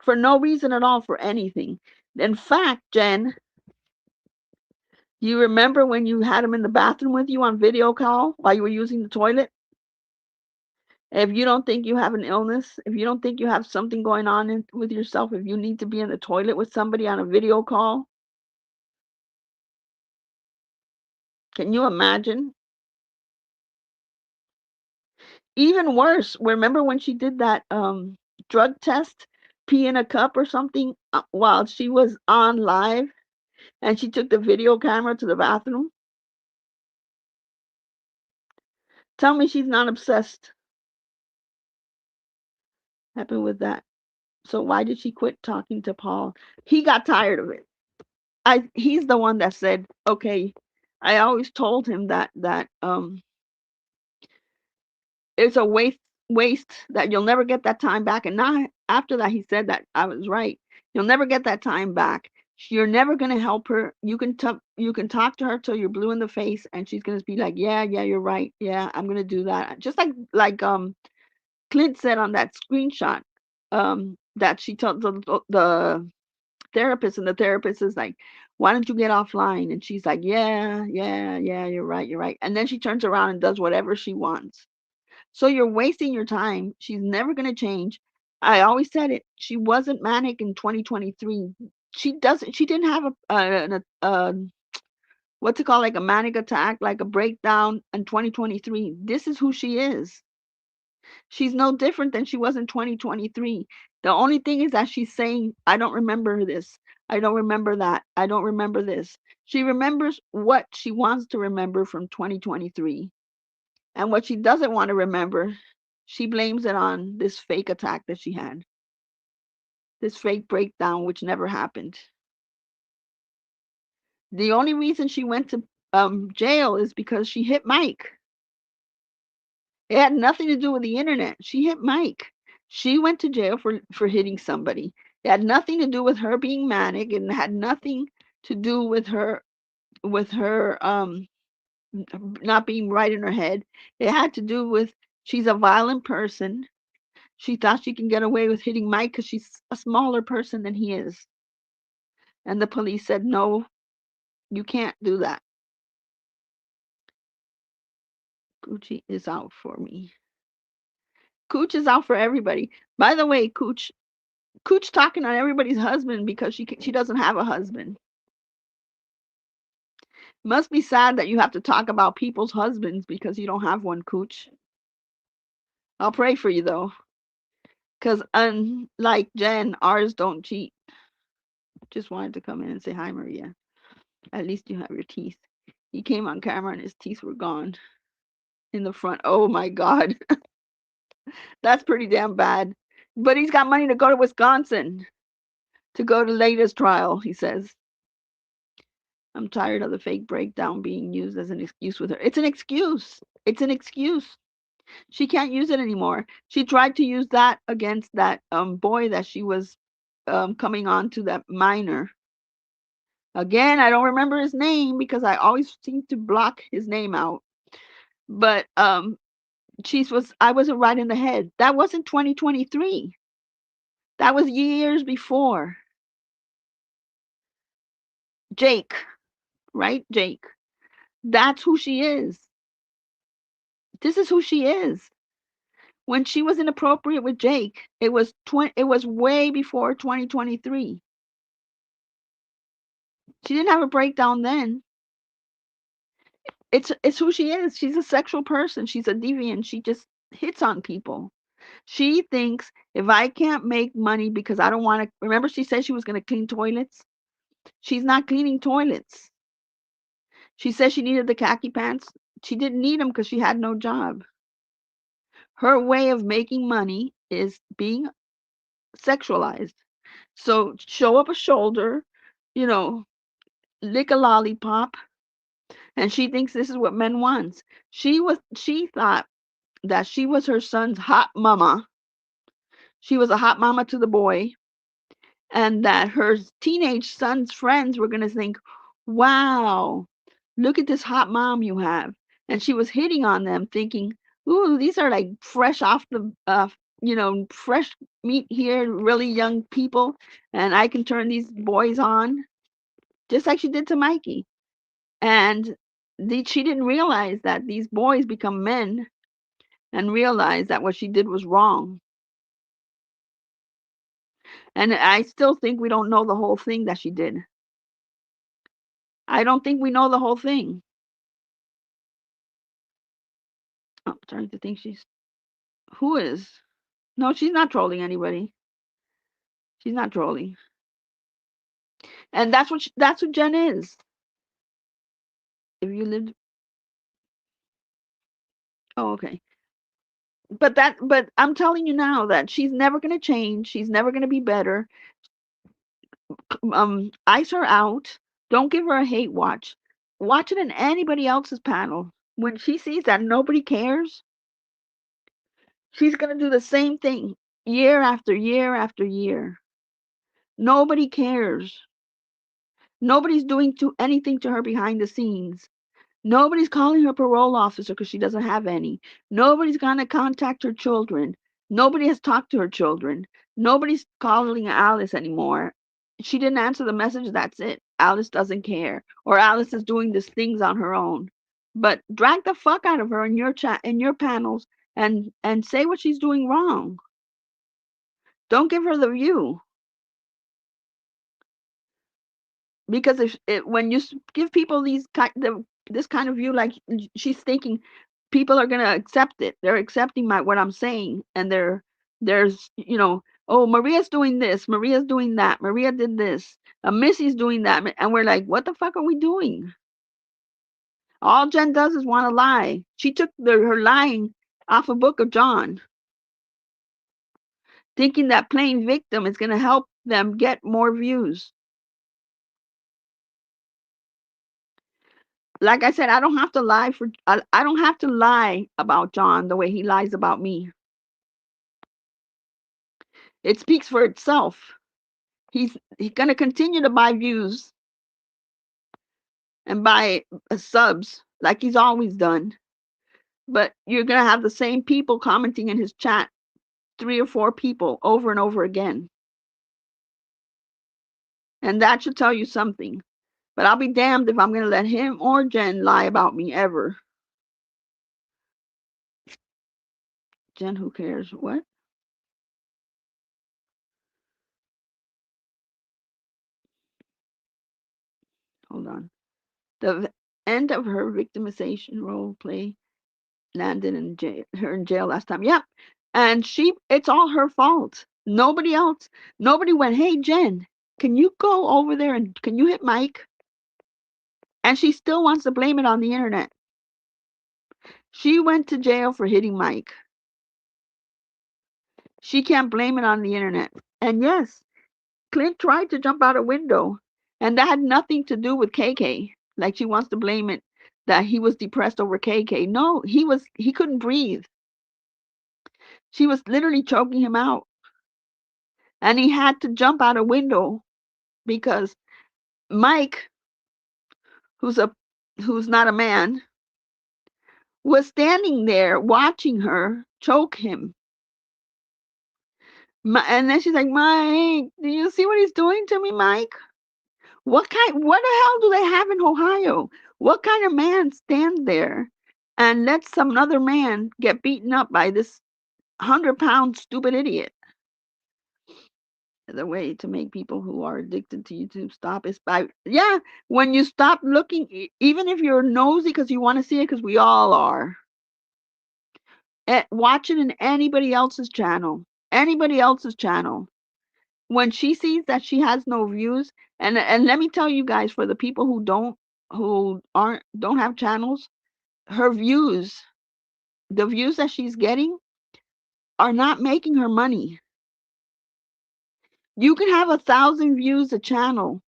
A: for no reason at all, for anything. In fact, Jen, you remember when you had him in the bathroom with you on video call while you were using the toilet? If you don't think you have an illness, if you don't think you have something going on with yourself, if you need to be in the toilet with somebody on a video call, can you imagine? Even worse, remember when she did that drug test pee in a cup or something while she was on live, and she took the video camera to the bathroom? Tell me she's not obsessed. Happened with that. So why did she quit talking to Paul? He got tired of it. He's the one that said, "Okay." I always told him that it's a waste that you'll never get that time back. And now after that he said that I was right. You'll never get that time back. You're never gonna help her. You can talk to her till you're blue in the face, and she's gonna be like, "Yeah, yeah, you're right. Yeah, I'm gonna do that." Just like Clint said on that screenshot, that she told the therapist, and the therapist is like, "Why don't you get offline?" And she's like, "Yeah, yeah, yeah, you're right, you're right." And then she turns around and does whatever she wants. So you're wasting your time. She's never going to change. I always said it. She wasn't manic in 2023. She didn't have what's it called, like a manic attack, like a breakdown in 2023. This is who she is. She's no different than she was in 2023. The only thing is that she's saying, I don't remember this. I don't remember that. I don't remember this. She remembers what she wants to remember from 2023. And what she doesn't want to remember, she blames it on this fake attack that she had, this fake breakdown, which never happened. The only reason she went to jail is because she hit Mike. It had nothing to do with the internet. She hit Mike. She went to jail for hitting somebody. It had nothing to do with her being manic, and had nothing to do with her not being right in her head. It had to do with she's a violent person. She thought she can get away with hitting Mike because she's a smaller person than he is. And the police said, no, you can't do that. Coochie is out for me. Cooch is out for everybody. By the way, Cooch talking on everybody's husband because she doesn't have a husband. Must be sad that you have to talk about people's husbands because you don't have one, Cooch. I'll pray for you though, because unlike Jen, ours don't cheat. Just wanted to come in and say hi, Maria. At least you have your teeth. He came on camera and his teeth were gone in the front. Oh my God. That's pretty damn bad. But he's got money to go to Wisconsin to go to latest trial, he says. I'm tired of the fake breakdown being used as an excuse with her. It's an excuse. It's an excuse. She can't use it anymore. She tried to use that against that boy that she was coming on to, that minor. Again, I don't remember his name because I always seem to block his name out. But I wasn't right in the head. That wasn't 2023. That was years before. Jake, right? Jake. That's who she is. This is who she is. When she was inappropriate with Jake, it was way before 2023. She didn't have a breakdown then. It's who she is. She's a sexual person. She's a deviant. She just hits on people. She thinks if I can't make money because I don't want to, remember she said she was going to clean toilets? She's not cleaning toilets. She said she needed the khaki pants. She didn't need them because she had no job. Her way of making money is being sexualized. So show up a shoulder, you know, lick a lollipop, and she thinks this is what men want. She thought that she was her son's hot mama. She was a hot mama to the boy, and that her teenage son's friends were going to think, wow, look at this hot mom you have. And she was hitting on them, thinking, ooh, these are like fresh off the, fresh meat here, really young people, and I can turn these boys on, just like she did to Mikey. And she didn't realize that these boys become men and realize that what she did was wrong. And I still think we don't know the whole thing that she did. I don't think we know the whole thing. I'm starting to think she's. Who is? No, she's not trolling anybody. She's not trolling. And that's what Jen is. If you lived, oh, okay. But I'm telling you now that she's never gonna change. She's never gonna be better. Ice her out. Don't give her a hate watch. Watch it in anybody else's panel. When she sees that nobody cares, she's gonna do the same thing year after year after year. Nobody cares. Nobody's doing anything to her behind the scenes. Nobody's calling her parole officer because she doesn't have any. Nobody's going to contact her children. Nobody has talked to her children. Nobody's calling Alice anymore. She didn't answer the message. That's it. Alice doesn't care. Or Alice is doing these things on her own. But drag the fuck out of her in your chat, in your panels, and say what she's doing wrong. Don't give her the view. Because when you give people this kind of view, like she's thinking, people are gonna accept it. They're accepting what I'm saying, and there's oh, Maria's doing this, Maria's doing that, Maria did this, Missy's doing that, and we're like, what the fuck are we doing? All Jen does is want to lie. She took her lying off a book of John, thinking that playing victim is gonna help them get more views. Like I said, I don't have to lie I don't have to lie about John the way he lies about me. It speaks for itself. He's going to continue to buy views and buy subs like he's always done. But you're going to have the same people commenting in his chat, 3 or 4 people over and over again. And that should tell you something. But I'll be damned if I'm going to let him or Jen lie about me ever. Jen, who cares? What? Hold on. The end of her victimization role play landed in jail, her in jail last time. Yeah. And it's all her fault. Nobody else, nobody went, hey, Jen, can you go over there and can you hit Mike? And she still wants to blame it on the internet. She went to jail for hitting Mike. She can't blame it on the internet. And yes, Clint tried to jump out a window, and that had nothing to do with KK. Like she wants to blame it that he was depressed over KK. No, he couldn't breathe. She was literally choking him out. And he had to jump out a window because Mike, who's not a man, was standing there watching her choke him. And then she's like, Mike, do you see what he's doing to me, Mike? What the hell do they have in Ohio? What kind of man stands there and lets some other man get beaten up by this 100-pound stupid idiot? The way to make people who are addicted to YouTube stop is by, yeah, when you stop looking, even if you're nosy because you want to see it, because we all are, watch it in anybody else's channel. Anybody else's channel. When she sees that she has no views, and let me tell you guys, for the people who don't have channels, her views, the views that she's getting are not making her money. You can have 1,000 views a channel,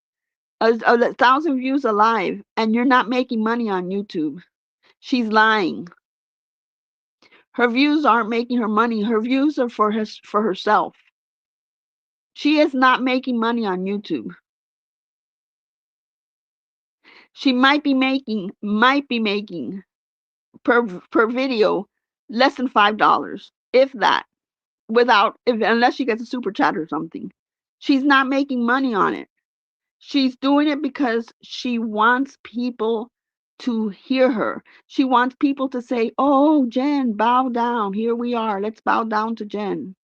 A: a 1,000 views a live, and you're not making money on YouTube. She's lying. Her views aren't making her money. Her views are for herself. She is not making money on YouTube. She might be making per video less than $5, if that, unless she gets a super chat or something. She's not making money on it. She's doing it because she wants people to hear her. She wants people to say, oh, Jen, bow down. Here we are. Let's bow down to Jen.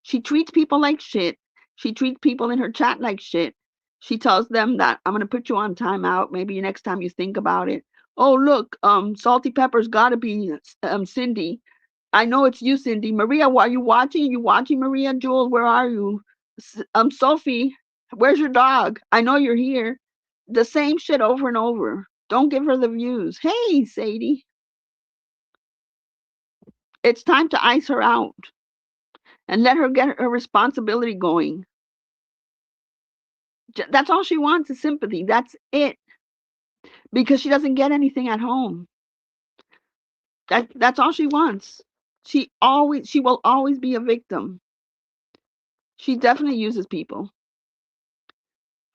A: She treats people like shit. She treats people in her chat like shit. She tells them that I'm going to put you on timeout. Maybe next time you think about it. Oh, look, Salty Pepper's got to be Cindy. I know it's you, Cindy. Maria, are you watching? Are you watching, Maria? Jules, where are you? Sophie, where's your dog? I know you're here. The same shit over and over. Don't give her the views. Hey, Sadie, it's time to ice her out and let her get her responsibility going. That's all she wants is sympathy. That's it. Because she doesn't get anything at home. That's all she wants. She will always be a victim. She definitely uses people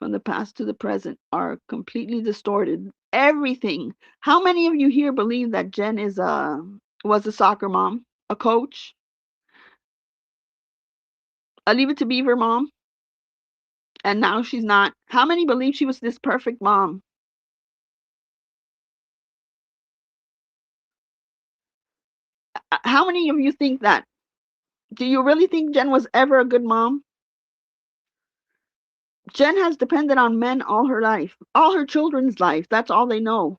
A: from the past to the present are completely distorted. Everything. How many of you here believe that Jen is a was a soccer mom, a coach, a Leave It to Beaver mom, and now she's not? How many believe she was this perfect mom? How many of you think that? Do you really think Jen was ever a good mom? Jen has depended on men all her life, all her children's life. That's all they know.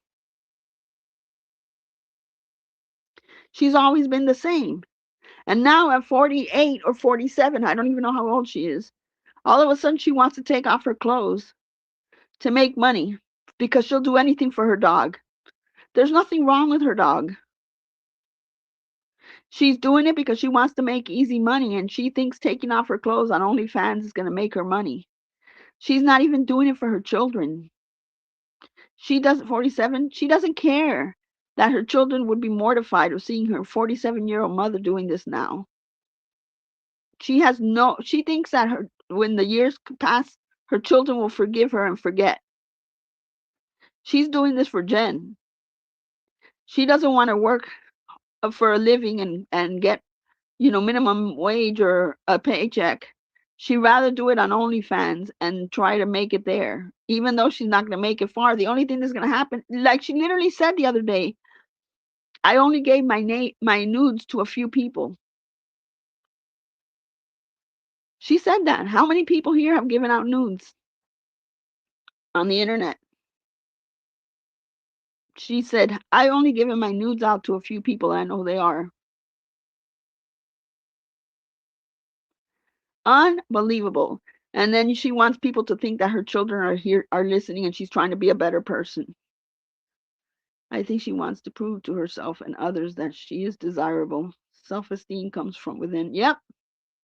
A: She's always been the same. And now at 48 or 47, I don't even know how old she is, all of a sudden she wants to take off her clothes to make money because she'll do anything for her dog. There's nothing wrong with her dog. She's doing it because she wants to make easy money and she thinks taking off her clothes on OnlyFans is going to make her money. She's not even doing it for her children. She doesn't 47, she doesn't care that her children would be mortified of seeing her 47-year-old mother doing this now. She thinks that her when the years pass, her children will forgive her and forget. She's doing this for Jen. She doesn't want to work for a living and get, minimum wage or a paycheck. She'd rather do it on OnlyFans and try to make it there, even though she's not going to make it far. The only thing that's going to happen, like she literally said the other day, I only gave my nudes to a few people. She said that. How many people here have given out nudes on the internet? She said, I only given my nudes out to a few people. I know they are. Unbelievable. And then she wants people to think that her children are listening and she's trying to be a better person. I think she wants to prove to herself and others that she is desirable. Self-esteem comes from within. Yep.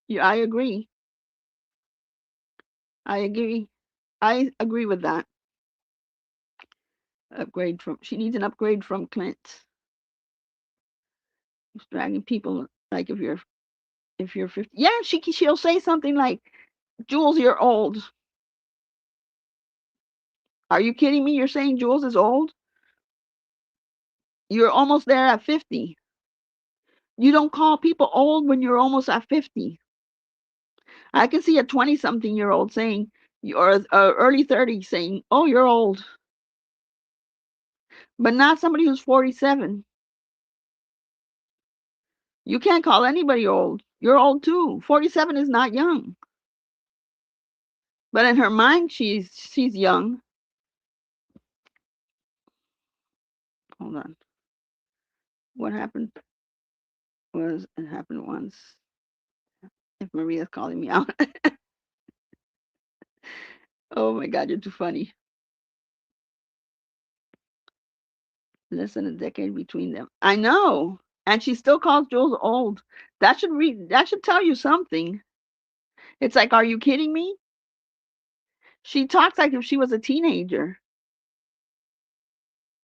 A: Yeah, I agree. I agree. I agree with that. She needs an upgrade from Clint. He's dragging people like if you're 50. Yeah, she'll say something like, Jules, you're old. Are you kidding me? You're saying Jules is old? You're almost there at 50. You don't call people old when you're almost at 50. I can see a 20-something-year-old saying, or early 30s saying, oh, you're old. But not somebody who's 47. You can't call anybody old. You're old too. 47 is not young. But in her mind, she's young. Hold on. What happened was it happened once. If Maria's calling me out. Oh my God, you're too funny. Less than a decade between them. I know. And she still calls Jules old. That should tell you something. It's like, are you kidding me? She talks like if she was a teenager.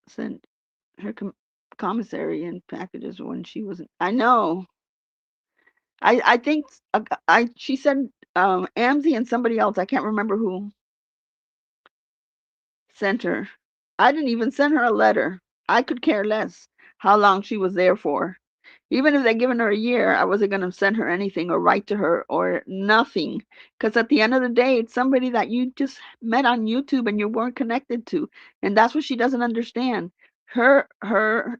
A: Sent her commissary and packages when she was. I know. I think she said Amzi and somebody else. I can't remember who sent her. I didn't even send her a letter. I could care less how long she was there for. Even if they'd given her a year, I wasn't going to send her anything or write to her or nothing. Because at the end of the day, it's somebody that you just met on YouTube and you weren't connected to. And that's what she doesn't understand. Her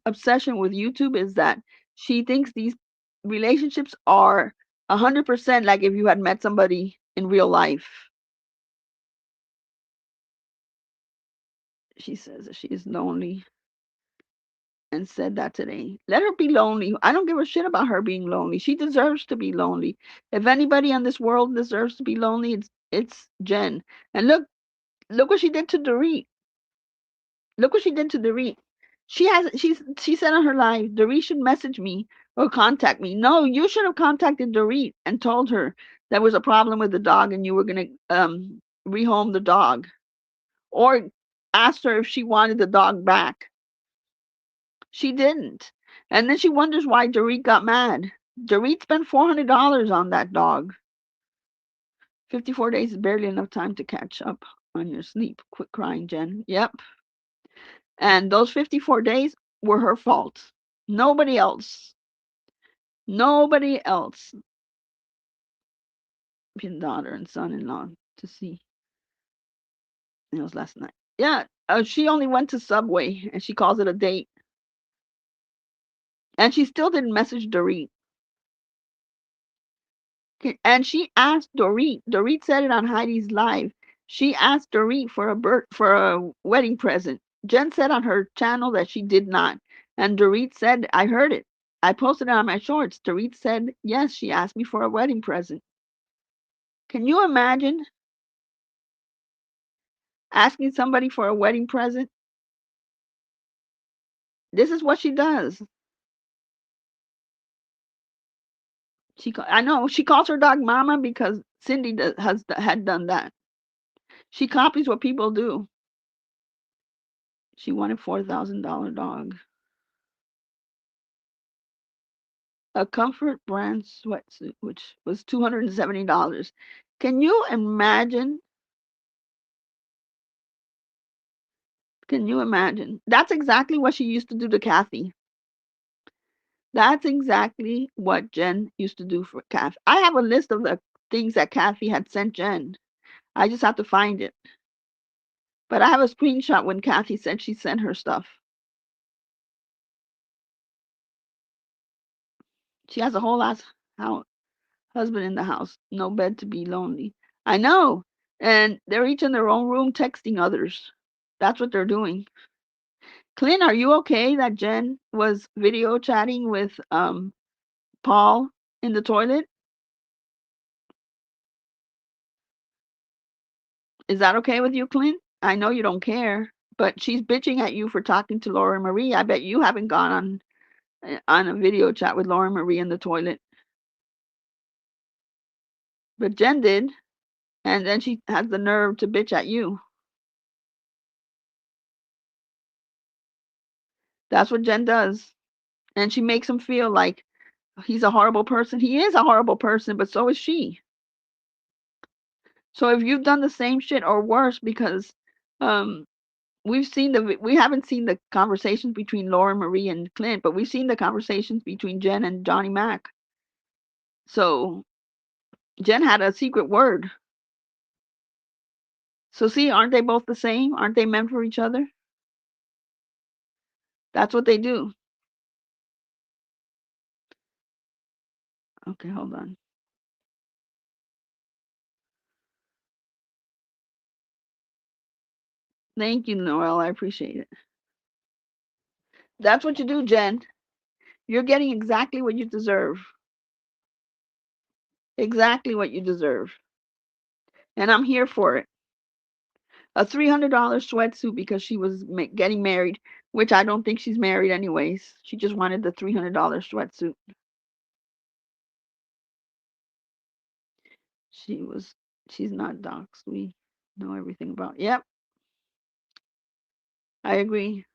A: obsession with YouTube is that she thinks these relationships are 100% like if you had met somebody in real life. She says that she is lonely and said that today. Let her be lonely. I don't give a shit about her being lonely. She deserves to be lonely. If anybody on this world deserves to be lonely, it's Jen. And look what she did to Dorit. Look what she did to Dorit. She said on her live, Dorit should message me or contact me. No, you should have contacted Dorit and told her there was a problem with the dog and you were gonna rehome the dog. Or asked her if she wanted the dog back. She didn't. And then she wonders why Dorit got mad. Dorit spent $400 on that dog. 54 days is barely enough time to catch up on your sleep. Quit crying, Jen. Yep. And those 54 days were her fault. Nobody else. Nobody else. Your daughter and son-in-law to see. It was last night. Yeah. She only went to Subway and she calls it a date. And she still didn't message Dorit. And she asked Dorit. Dorit said it on Heidi's live. She asked Dorit for a wedding present. Jen said on her channel that she did not. And Dorit said, I heard it. I posted it on my shorts. Dorit said, yes, she asked me for a wedding present. Can you imagine asking somebody for a wedding present? This is what she does. I know she calls her dog Mama because Cindy had done that. She copies what people do. She wanted $4,000 dog. A Comfort brand sweatsuit, which was $270. Can you imagine? Can you imagine? That's exactly what she used to do to Kathy. That's exactly what Jen used to do for Kathy. I have a list of the things that Kathy had sent Jen. I just have to find it. But I have a screenshot when Kathy said she sent her stuff. She has a whole ass husband in the house, no bed to be lonely. I know. And they're each in their own room texting others. That's what they're doing. Clint, are you okay that Jen was video chatting with Paul in the toilet? Is that okay with you, Clint? I know you don't care, but she's bitching at you for talking to Laura Marie. I bet you haven't gone on a video chat with Laura Marie in the toilet, but Jen did, and then she has the nerve to bitch at you. That's what Jen does, and she makes him feel like he's a horrible person. He is a horrible person, but so is she. So if you've done the same shit or worse, because um we haven't seen the conversations between Laura Marie and Clint, but we've seen the conversations between Jen and Johnny Mac. So Jen had a secret word. So see, aren't they both the same? Aren't they meant for each other? That's what they do. Okay, hold on. Thank you, Noel. I appreciate it. That's what you do, Jen. You're getting exactly what you deserve. Exactly what you deserve. And I'm here for it. A $300 sweatsuit because she was getting married, which I don't think she's married anyways. She just wanted the $300 sweatsuit. She was she's not doxxed. We know everything about. Yep, I agree.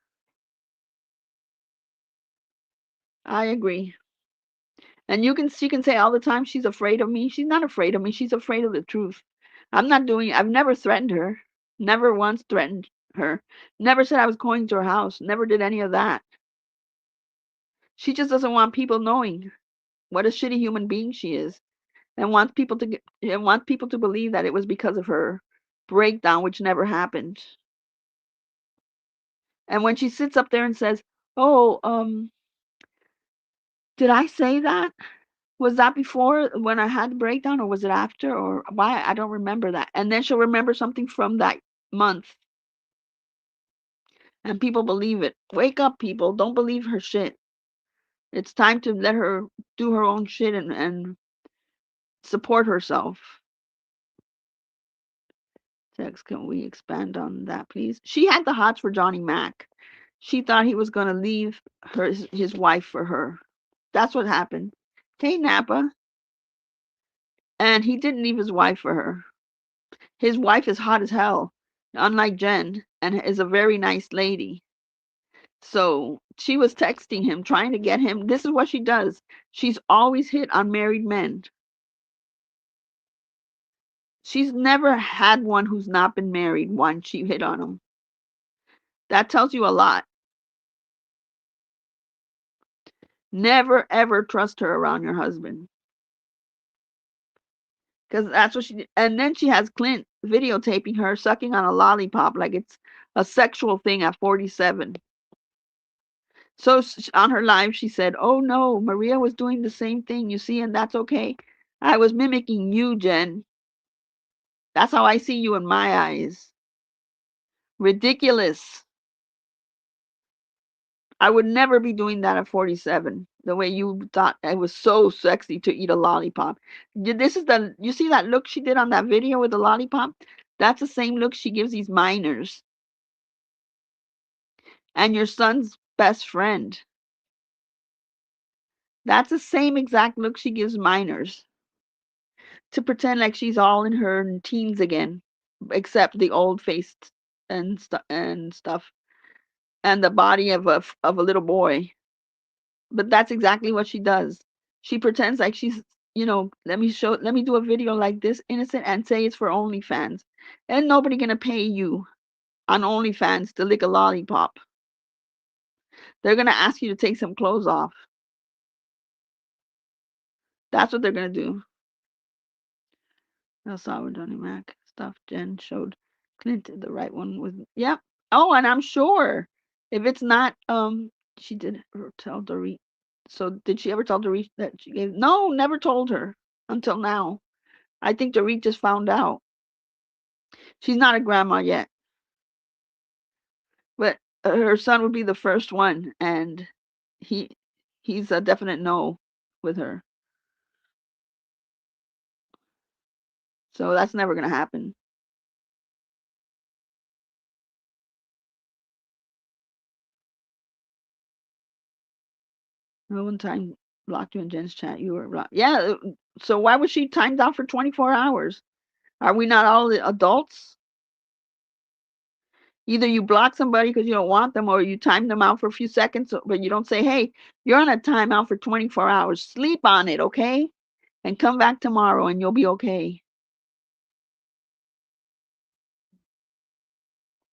A: I agree. And she can say all the time she's afraid of me. She's not afraid of me. She's afraid of the truth. I've never threatened her. Never once threatened her. Never said I was going to her house. Never did any of that. She just doesn't want people knowing what a shitty human being she is, and wants people to believe that it was because of her breakdown, which never happened. And when she sits up there and says, "Oh, did I say that? Was that before when I had the breakdown, or was it after, or why? I don't remember that." And then she'll remember something from that month, And people believe it. Wake up, people. Don't believe her shit. It's time to let her do her own shit and support herself. Text, can we expand on that, please? She had the hots for Johnny Mac. She thought he was going to leave his wife for her. That's what happened. Hey, Napa. And he didn't leave his wife for her. His wife is hot as hell, unlike Jen, and is a very nice lady. So she was texting him, trying to get him. This is what she does. She's always hit on married men. She's never had one who's not been married once she hit on him. That tells you a lot. Never ever trust her around your husband. Because that's what she did. And then she has Clint videotaping her sucking on a lollipop like it's a sexual thing at 47. So on her live, she said, "Oh no, Maria was doing the same thing, you see, and that's okay. I was mimicking you, Jen. That's how I see you in my eyes. Ridiculous. I would never be doing that at 47. The way you thought it was so sexy to eat a lollipop. This is the, you see that look she did on that video with the lollipop? That's the same look she gives these minors and your son's best friend. That's the same exact look she gives minors to pretend like she's all in her teens again, except the old face and stuff and the body of a little boy. But that's exactly what she does. She pretends like she's, let me do a video like this, innocent, and say it's for OnlyFans. And nobody gonna pay you on OnlyFans to lick a lollipop. They're gonna ask you to take some clothes off. That's what they're gonna do. I saw with Johnny Mac stuff. Jen showed Clint the right one was, yep. Oh, and I'm sure if it's not, she did tell Dorit. So did she ever tell Dorit that she gave? No, never told her until now. I think Dorit just found out. She's not a grandma yet, but her son would be the first one, and he he's a definite no with her. So that's never gonna happen. No one time blocked you in Jen's chat. You were blocked. Yeah. So why was she timed out for 24 hours? Are we not all the adults? Either you block somebody because you don't want them, or you time them out for a few seconds, but you don't say, "Hey, you're on a timeout for 24 hours. Sleep on it, okay? And come back tomorrow, and you'll be okay."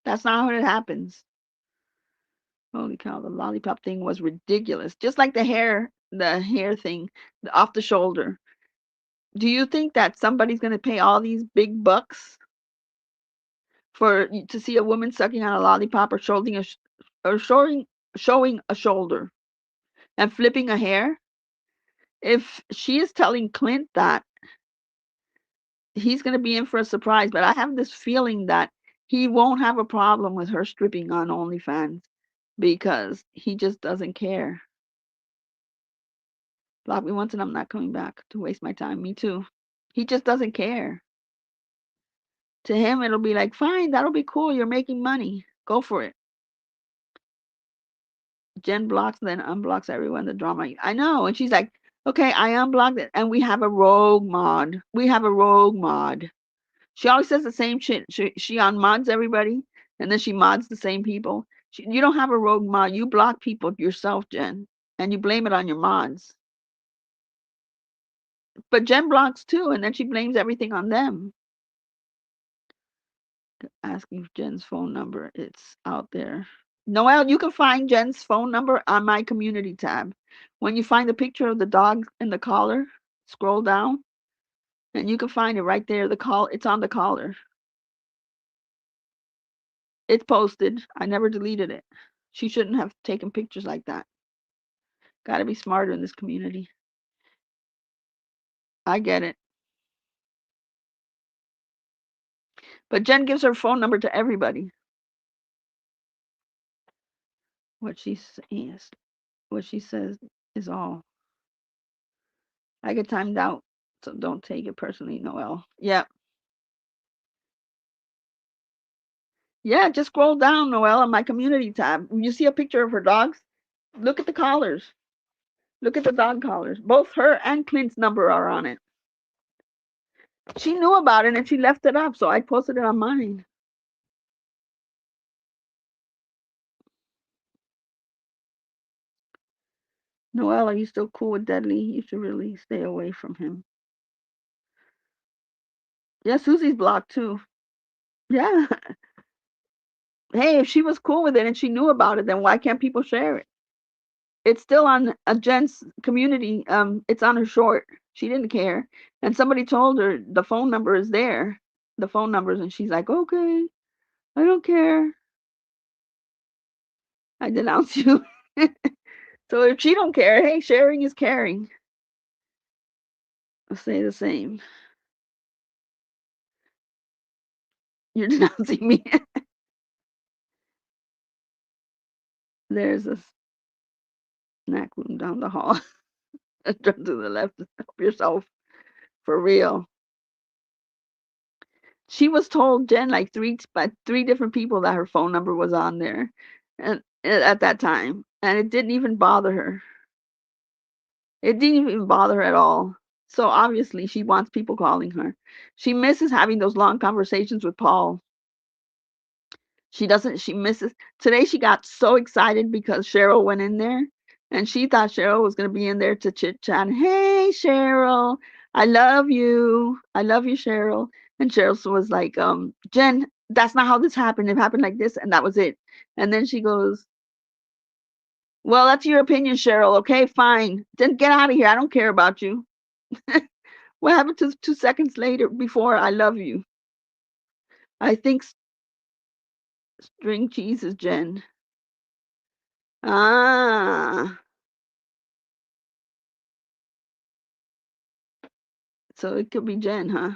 A: That's not how it happens. Holy cow, the lollipop thing was ridiculous. Just like the hair thing, off the shoulder. Do you think that somebody's going to pay all these big bucks for to see a woman sucking on a lollipop or or showing a shoulder and flipping a hair? If she is telling Clint that, he's going to be in for a surprise. But I have this feeling that he won't have a problem with her stripping on OnlyFans because he just doesn't care. Block me once and I'm not coming back to waste my time. Me too. He just doesn't care. To him, it'll be like, fine, that'll be cool. You're making money. Go for it. Jen blocks, then unblocks everyone. The drama. I know. And she's like, okay, I unblocked it. And we have a rogue mod. We have a rogue mod. She always says the same shit. She unmods everybody and then she mods the same people. You don't have a rogue mod. You block people yourself, Jen. And you blame it on your mods. But Jen blocks too. And then she blames everything on them. Asking for Jen's phone number. It's out there. Noelle, you can find Jen's phone number on my community tab. When you find the picture of the dog in the collar, scroll down and you can find it right there. It's on the collar. It's posted. I never deleted it. She shouldn't have taken pictures like that. Got to be smarter in this community. I get it. But Jen gives her phone number to everybody. what she says. What she says is all. I get timed out, so don't take it personally, Noel. Yeah. Yeah, just scroll down, Noel, on my community tab. When you see a picture of her dogs, look at the collars. Look at the dog collars. Both her and Clint's number are on it. She knew about it and she left it up, so I posted it on mine. Noel, are you still cool with Deadly? You should really stay away from him. Yeah, Susie's blocked too. Yeah. Hey, if she was cool with it and she knew about it, then why can't people share it? It's still on a Jen's community. It's on her short. She didn't care. And somebody told her the phone number is there. The phone numbers, and she's like, okay, I don't care. I denounce you. So if she don't care, hey, sharing is caring. I'll say the same. You're denouncing me. There's a snack room down the hall. Turn to the left and help yourself. For real. She was told Jen like by three different people that her phone number was on there, and at that time, and it didn't even bother her. It didn't even bother her at all. So obviously, she wants people calling her. She misses having those long conversations with Paul. She doesn't, she misses. Today, she got so excited because Cheryl went in there and she thought Cheryl was going to be in there to chit chat. Hey, Cheryl, I love you. I love you, Cheryl. And Cheryl was like, Jen, that's not how this happened. It happened like this, and that was it. And then she goes, well, that's your opinion, Cheryl. Okay, fine. Then get out of here. I don't care about you. What happened to 2 seconds later before I love you? I think string cheese is Jen. Ah, so it could be Jen, huh?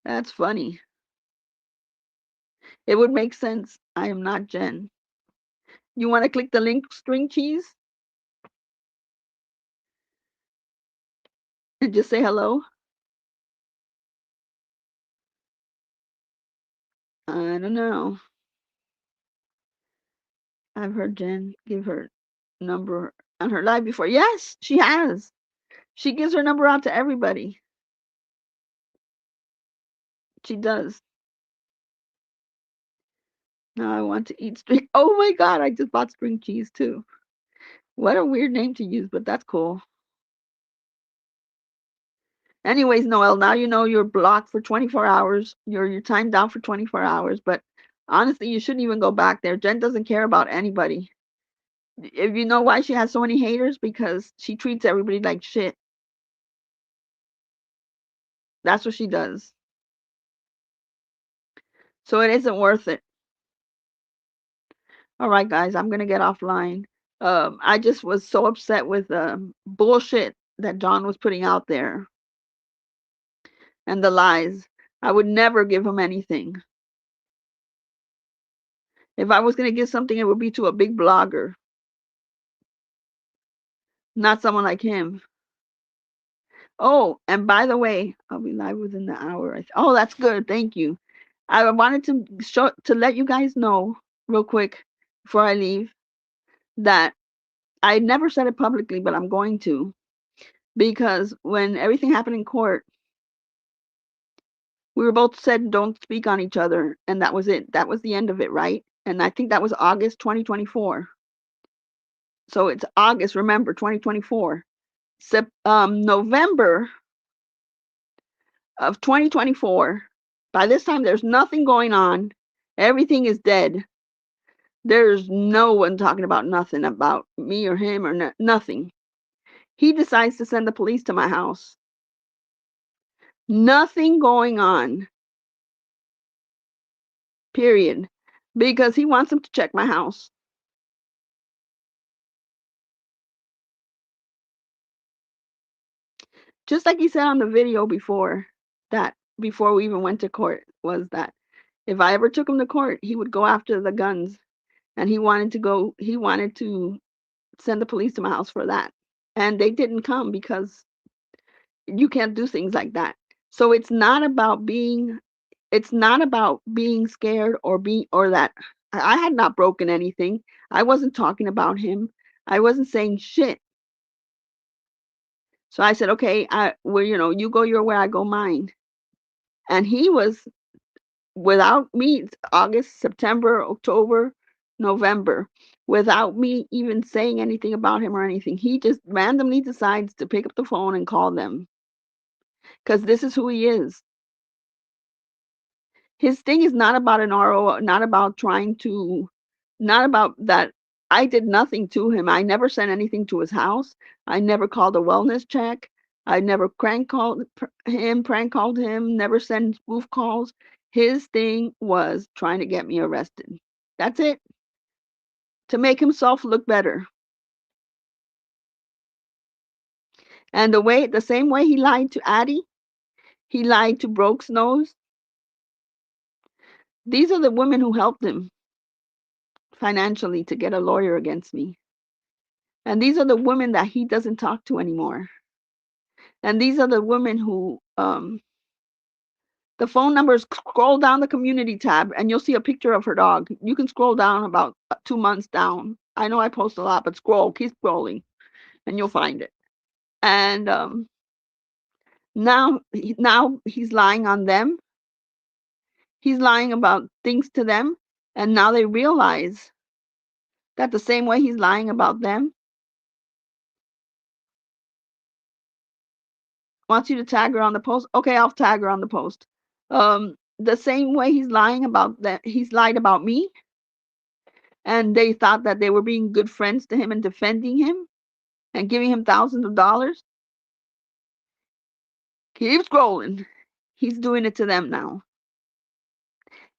A: That's funny. It would make sense. I am not Jen. You want to click the link string cheese and just say hello? I don't know. I've heard Jen give her number on her live before. Yes, she has. She gives her number out to everybody. She does. Now I want to eat string. Oh my God, I just bought string cheese too. What a weird name to use, but that's cool. Anyways, Noel, now you know you're blocked for 24 hours. You're timed down for 24 hours, but honestly, you shouldn't even go back there. Jen doesn't care about anybody. If you know why she has so many haters, because she treats everybody like shit. That's what she does. So it isn't worth it. All right, guys, I'm gonna get offline. I just was so upset with the bullshit that John was putting out there and the lies. I would never give him anything. If I was gonna give something, it would be to a big blogger, not someone like him. Oh, and by the way, I'll be live within the hour. Oh, that's good. Thank you. I wanted to let you guys know real quick before I leave that I never said it publicly, but I'm going to, because when everything happened in court, we were both said don't speak on each other, and that was it. That was the end of it, right? And I think that was August 2024. So it's August, remember, 2024. November of 2024. By this time, there's nothing going on. Everything is dead. There's no one talking about nothing about me or him or nothing. He decides to send the police to my house. Nothing going on, period. Because he wants them to check my house. Just like he said on the video before, that before we even went to court, was that if I ever took him to court, he would go after the guns and he wanted to send the police to my house for that. And they didn't come because you can't do things like that. So it's not about being scared or being or that I had not broken anything. I wasn't talking about him. I wasn't saying shit. So I said, okay, well, you go your way, I go mine. And he was without me, it's August, September, October, November, without me even saying anything about him or anything. He just randomly decides to pick up the phone and call them because this is who he is. His thing is not about an RO, not about trying to, not about that. I did nothing to him. I never sent anything to his house. I never called a wellness check. I never prank called him, never sent spoof calls. His thing was trying to get me arrested. That's it. To make himself look better. And the same way he lied to Addie, he lied to Broke's Nose. These are the women who helped him financially to get a lawyer against me. And these are the women that he doesn't talk to anymore. And these are the women who, the phone numbers, scroll down the community tab and you'll see a picture of her dog. You can scroll down about 2 months down. I know I post a lot, but keep scrolling and you'll find it. And now he's lying on them. He's lying about things to them. And now they realize that the same way he's lying about them, wants you to tag her on the post. Okay, I'll tag her on the post. The same way he's lying about that, he's lied about me, and they thought that they were being good friends to him and defending him and giving him thousands of dollars. Keep scrolling. He's doing it to them now.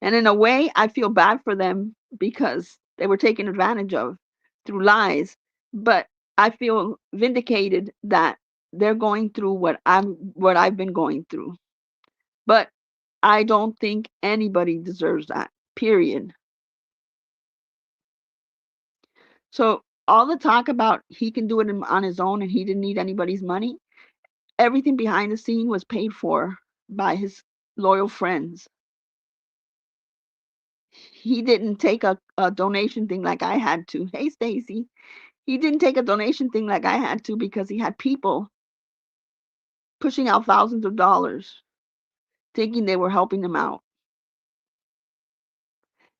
A: And in a way, I feel bad for them because they were taken advantage of through lies. But I feel vindicated that they're going through what I've been going through. But I don't think anybody deserves that. Period. So all the talk about he can do it on his own and he didn't need anybody's money, everything behind the scene was paid for by his loyal friends. He didn't take a donation thing like I had to. Hey, Stacy. He didn't take a donation thing like I had to because he had people pushing out thousands of dollars, thinking they were helping him out,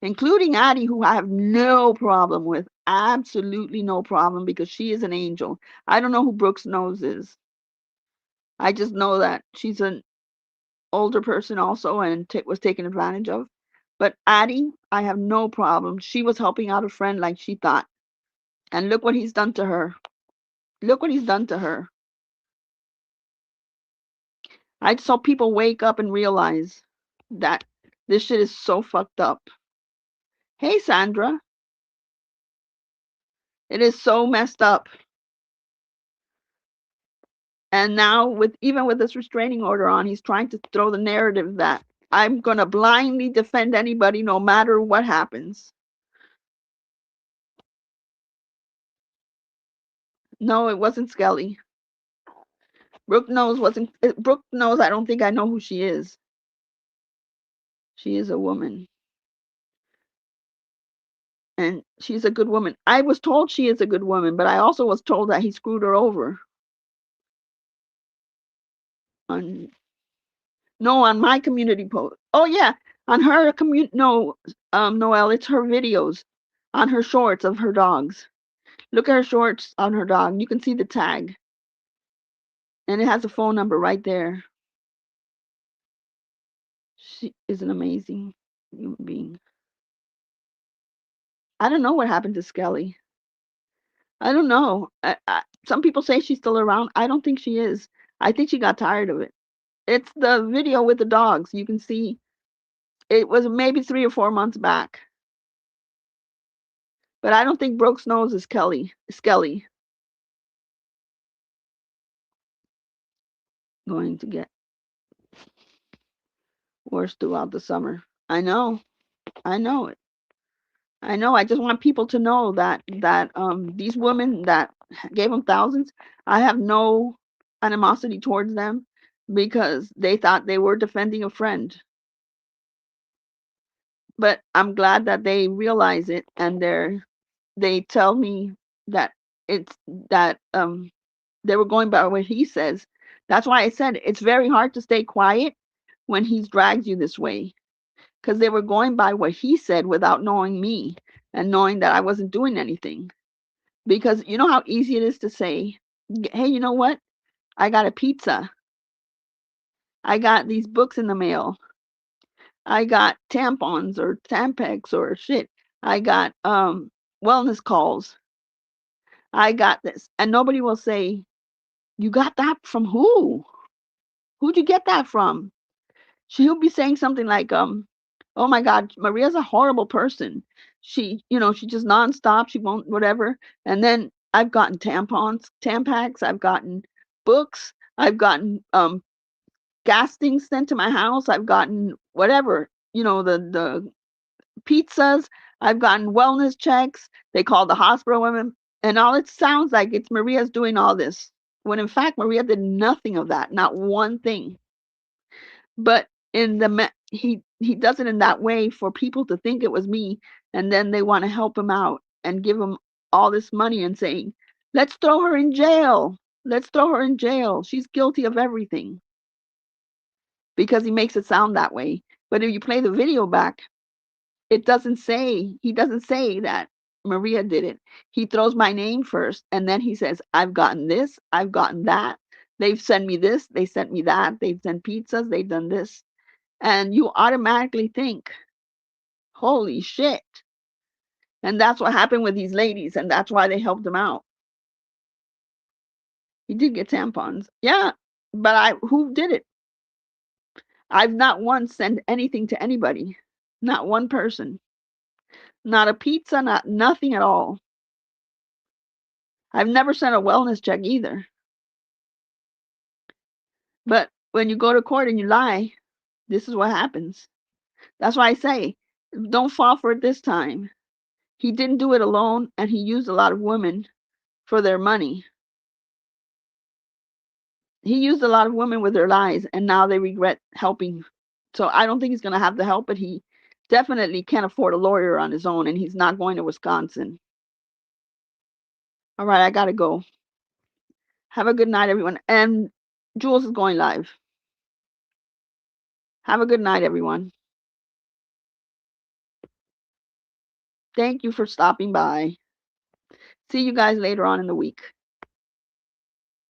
A: including Addie, who I have no problem with. Absolutely no problem because she is an angel. I don't know who Brooks Nose is. I just know that she's an older person also and was taken advantage of. But Addie, I have no problem. She was helping out a friend like she thought. And look what he's done to her. Look what he's done to her. I just hope people wake up and realize that this shit is so fucked up. Hey, Sandra. It is so messed up. And now, even with this restraining order on, he's trying to throw the narrative that I'm going to blindly defend anybody no matter what happens. No, it wasn't Skelly. Brooke knows I don't think I know who she is. She is a woman. And she's a good woman. I was told she is a good woman, but I also was told that he screwed her over. On No, on my community post. Oh yeah, on her community. No, Noelle, it's her videos on her shorts of her dogs. Look at her shorts on her dog. You can see the tag, and it has a phone number right there. She is an amazing human being. I don't know what happened to Skelly. I don't know. Some people say she's still around. I don't think she is. I think she got tired of it. It's the video with the dogs. You can see it was maybe 3 or 4 months back. But I don't think Brooks knows is Skelly going to get worse throughout the summer. I know it. I know. I just want people to know that these women that gave him thousands, I have no animosity towards them because they thought they were defending a friend. But I'm glad that they realize it and they tell me that it's that they were going by what he says. That's why I said it's very hard to stay quiet when he drags you this way, because they were going by what he said without knowing me and knowing that I wasn't doing anything. Because you know how easy it is to say, hey, you know what? I got a pizza. I got these books in the mail. I got tampons or Tampax or shit. I got wellness calls. I got this. And nobody will say, you got that from who? Who'd you get that from? She'll be saying something like, oh my God, Maria's a horrible person. She just nonstop, she won't whatever. And then I've gotten tampons, Tampax, I've gotten books, I've gotten gas things sent to my house, I've gotten whatever, the pizzas, I've gotten wellness checks, they call the hospital women, and all it sounds like it's Maria's doing all this. When in fact Maria did nothing of that, not one thing. But he does it in that way for people to think it was me, and then they want to help him out and give him all this money and saying, "Let's throw her in jail. Let's throw her in jail. She's guilty of everything," because he makes it sound that way. But if you play the video back, he doesn't say that Maria did it. He throws my name first, and then he says, "I've gotten this, I've gotten that. They've sent me this, they sent me that, they've sent pizzas, they've done this." And you automatically think, holy shit. And that's what happened with these ladies, and that's why they helped him out. He did get tampons. Yeah, but who did it? I've not once sent anything to anybody. Not one person. Not a pizza, not nothing at all. I've never sent a wellness check either. But when you go to court and you lie, this is what happens. That's why I say, don't fall for it this time. He didn't do it alone, and he used a lot of women for their money. He used a lot of women with their lies, and now they regret helping. So I don't think he's going to have the help, but he definitely can't afford a lawyer on his own, and he's not going to Wisconsin. All right, I got to go. Have a good night, everyone. And Jules is going live. Have a good night, everyone. Thank you for stopping by. See you guys later on in the week.